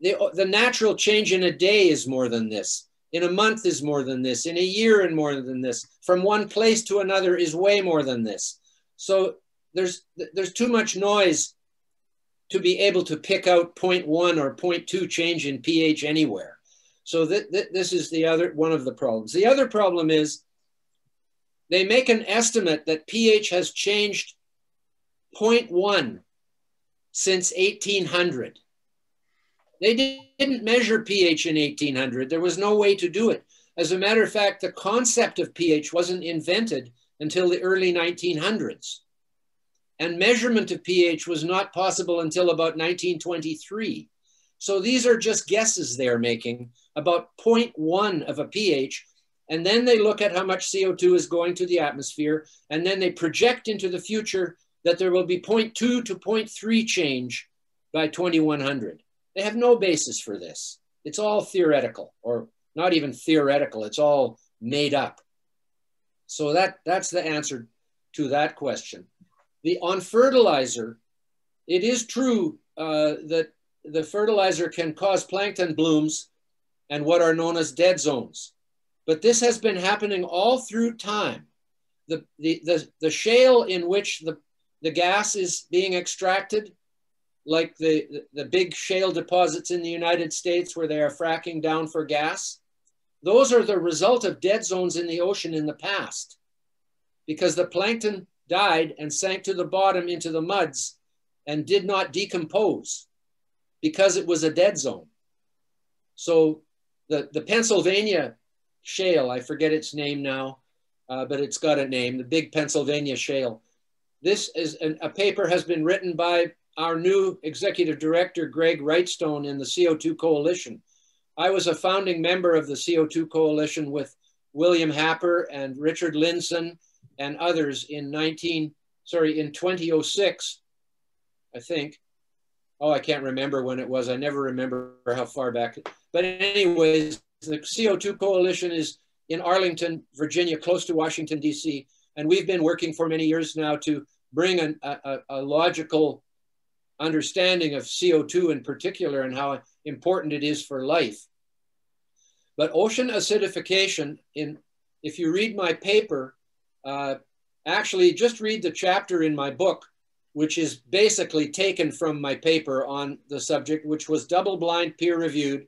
The natural change in a day is more than this. In a month is more than this. In a year and more than this. From one place to another is way more than this. So there's too much noise to be able to pick out 0.1 or 0.2 change in pH anywhere. So this is one of the problems. The other problem is they make an estimate that pH has changed 0.1 since 1800. They didn't measure pH in 1800. There was no way to do it. As a matter of fact, the concept of pH wasn't invented until the early 1900s. And measurement of pH was not possible until about 1923. So these are just guesses they're making about 0.1 of a pH. And then they look at how much CO2 is going to the atmosphere. And then they project into the future that there will be 0.2 to 0.3 change by 2100. They have no basis for this. It's all theoretical, or not even theoretical. It's all made up. So that's the answer to that question. On fertilizer, it is true that the fertilizer can cause plankton blooms and what are known as dead zones. But this has been happening all through time. The shale in which the gas is being extracted, like the big shale deposits in the United States where they are fracking down for gas, those are the result of dead zones in the ocean in the past, because the plankton died and sank to the bottom into the muds and did not decompose because it was a dead zone. So the Pennsylvania Shale, I forget its name now, but it's got a name, the Big Pennsylvania Shale. This is a paper has been written by our new executive director, Greg Wrightstone, in the CO2 Coalition. I was a founding member of the CO2 Coalition with William Happer and Richard Lindson and others in 2006, I think. Oh, I can't remember when it was. I never remember how far back. But anyways, the CO2 Coalition is in Arlington, Virginia, close to Washington, D.C. And we've been working for many years now to bring a logical understanding of CO2 in particular and how important it is for life. But ocean acidification, if you read my paper, actually just read the chapter in my book, which is basically taken from my paper on the subject, which was double-blind peer-reviewed.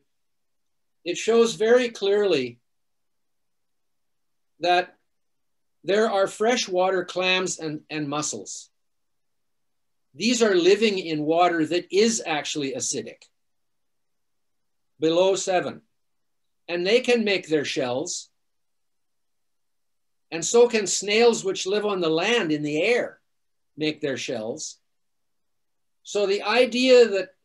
It shows very clearly that there are freshwater clams and mussels. These are living in water that is actually acidic, below 7. And they can make their shells. And so can snails which live on the land in the air make their shells. So the idea that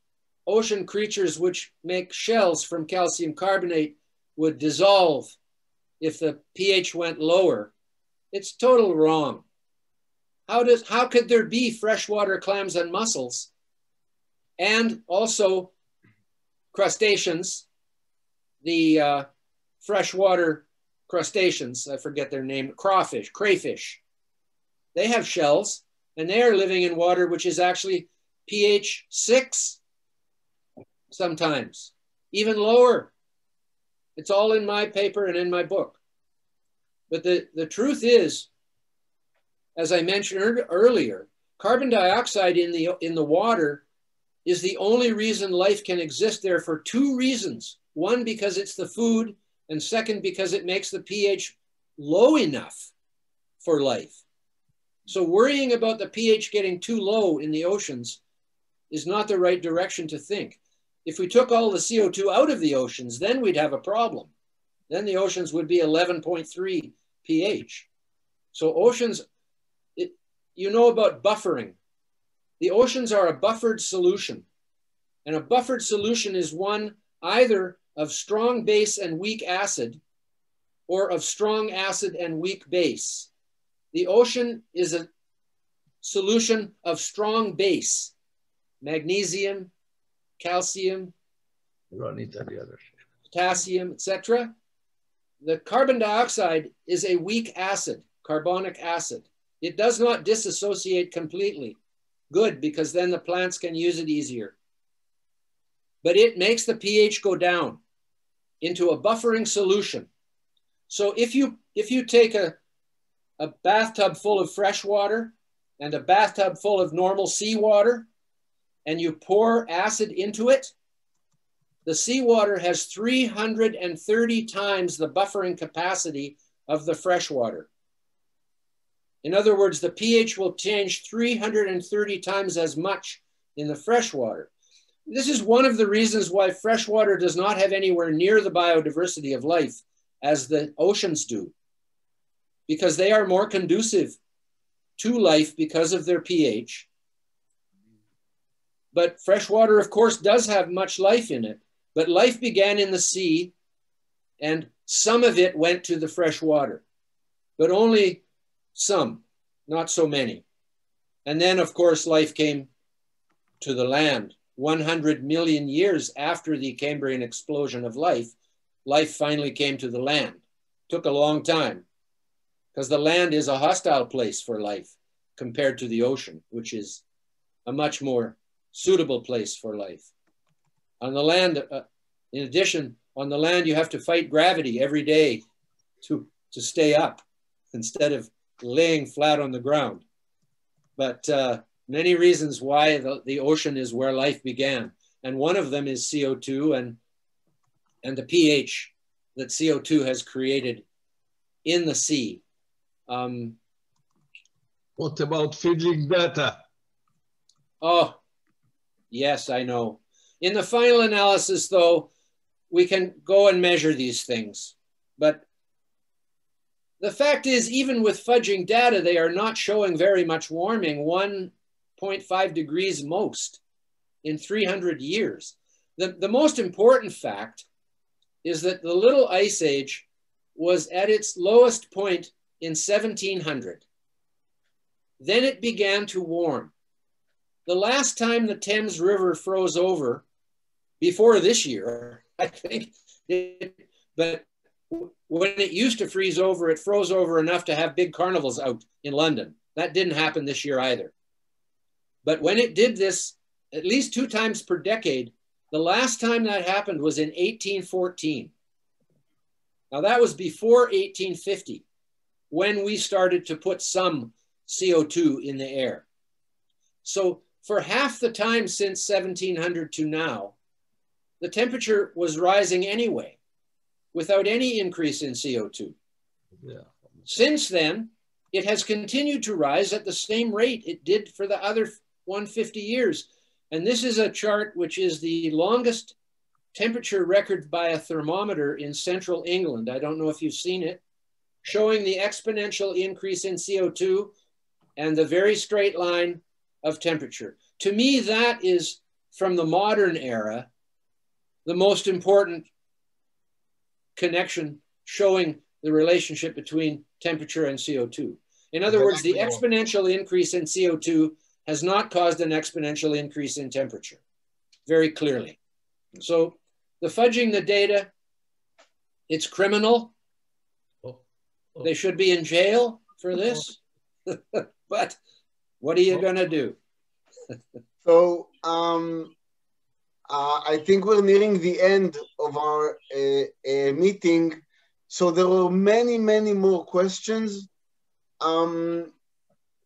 ocean creatures which make shells from calcium carbonate would dissolve if the pH went lower, it's totally wrong. How could there be freshwater clams and mussels and also crustaceans, the freshwater crustaceans, I forget their name, crayfish. They have shells and they are living in water which is actually pH 6 sometimes, even lower. It's all in my paper and in my book. But the truth is, as I mentioned earlier, carbon dioxide in the water is the only reason life can exist there for 2 reasons. One, because it's the food, and second, because it makes the pH low enough for life. So worrying about the pH getting too low in the oceans is not the right direction to think. If we took all the CO2 out of the oceans, then we'd have a problem. Then the oceans would be 11.3 pH. So oceans, you know about buffering. The oceans are a buffered solution. And a buffered solution is one either of strong base and weak acid or of strong acid and weak base. The ocean is a solution of strong base, magnesium, calcium, potassium, etc. The carbon dioxide is a weak acid, carbonic acid. It does not disassociate completely. Good, because then the plants can use it easier. But it makes the pH go down into a buffering solution. So if you take a bathtub full of fresh water and a bathtub full of normal seawater and you pour acid into it, the seawater has 330 times the buffering capacity of the fresh water. In other words, the pH will change 330 times as much in the freshwater. This is one of the reasons why freshwater does not have anywhere near the biodiversity of life as the oceans do, because they are more conducive to life because of their pH. But freshwater, of course, does have much life in it, but life began in the sea and some of it went to the freshwater, but only some, not so many. And then, of course, life came to the land. 100 million years after the Cambrian explosion of life, life finally came to the land. Took a long time because the land is a hostile place for life compared to the ocean, which is a much more suitable place for life. On the land, in addition, on the land, you have to fight gravity every day to stay up instead of laying flat on the ground. But many reasons why the ocean is where life began. And one of them is CO2 and the pH that CO2 has created in the sea. What about feeding data? Oh, yes, I know. In the final analysis, though, we can go and measure these things. But the fact is, even with fudging data, they are not showing very much warming, 1.5 degrees most in 300 years. The most important fact is that the Little Ice Age was at its lowest point in 1700. Then it began to warm. The last time the Thames River froze over, before this year, I think, but when it used to freeze over, it froze over enough to have big carnivals out in London. That didn't happen this year either. But when it did this, at least 2 times per decade, the last time that happened was in 1814. Now that was before 1850, when we started to put some CO2 in the air. So for half the time since 1700 to now, the temperature was rising anyway, without any increase in CO2. Yeah. Since then, it has continued to rise at the same rate it did for the other 150 years. And this is a chart which is the longest temperature record by a thermometer in central England. I don't know if you've seen it, showing the exponential increase in CO2 and the very straight line of temperature. To me, that is, from the modern era, the most important connection showing the relationship between temperature and CO2. In other words, the exponential increase in CO2 has not caused an exponential increase in temperature, very clearly. So the fudging the data, it's criminal. They should be in jail for this. But what are you going to do? So I think we're nearing the end of our meeting. So there were many, many more questions.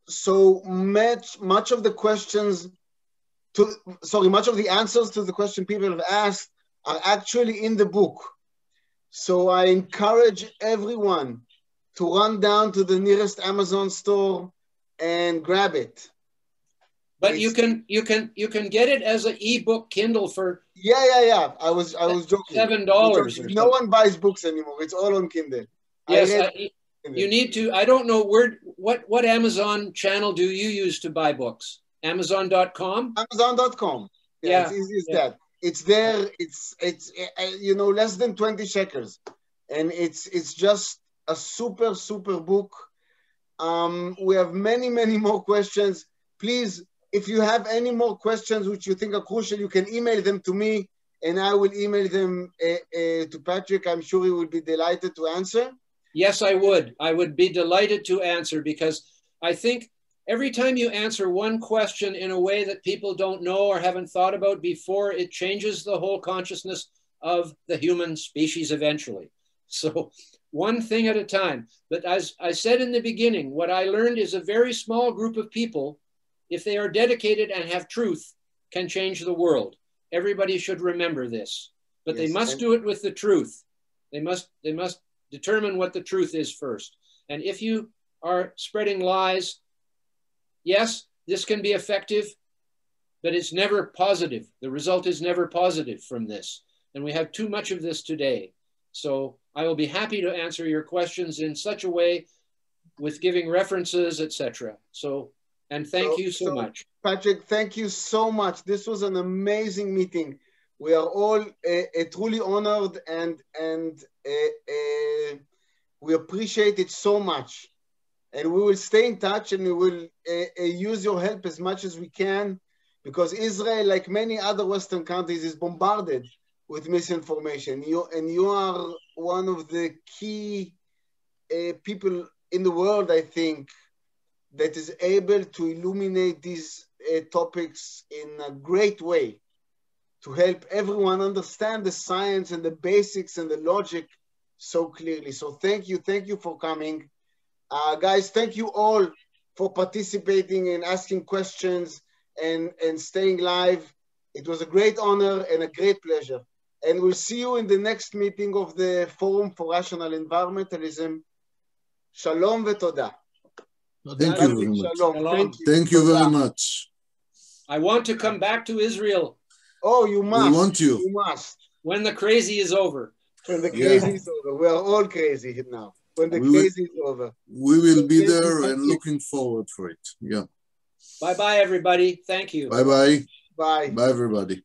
So much of the questions much of the answers to the question people have asked are actually in the book. So I encourage everyone to run down to the nearest Amazon store and grab it. But you can get it as an ebook Kindle for yeah. I was joking. $7 or something. No one buys books anymore. It's all on Kindle. Yes, you need to. I don't know what Amazon channel do you use to buy books? Amazon.com. Amazon.com. Yeah, it's easy as that. It's there. It's less than 20 shekels, and it's just a super book. We have many more questions. Please, if you have any more questions which you think are crucial, you can email them to me, and I will email them to Patrick. I'm sure he will be delighted to answer. Yes, I would. I would be delighted to answer, because I think every time you answer one question in a way that people don't know or haven't thought about before, it changes the whole consciousness of the human species eventually. So one thing at a time. But as I said in the beginning, what I learned is a very small group of people, if they are dedicated and have truth, can change the world. Everybody should remember this. But yes, they must do it with the truth. They must determine what the truth is first. And if you are spreading lies, yes, this can be effective, but it's never positive. The result is never positive from this. And we have too much of this today. So I will be happy to answer your questions in such a way, with giving references, etc. And thank you so much. Patrick, thank you so much. This was an amazing meeting. We are all truly honored, and we appreciate it so much. And we will stay in touch, and we will use your help as much as we can, because Israel, like many other Western countries, is bombarded with misinformation. You are one of the key people in the world, I think, that is able to illuminate these topics in a great way, to help everyone understand the science and the basics and the logic so clearly. So thank you for coming. Guys, thank you all for participating and asking questions and staying live. It was a great honor and a great pleasure. And we'll see you in the next meeting of the Forum for Rational Environmentalism. Shalom v'todah. Thank you very much. Shalom. Thank you very much. I want to come back to Israel. Oh, you must. We want you. You must. When the crazy is over. When the crazy is over. We are all crazy now. when the case is over. We will be there and looking forward for it. Yeah. Bye-bye, everybody. Thank you. Bye-bye. Bye. Bye, everybody.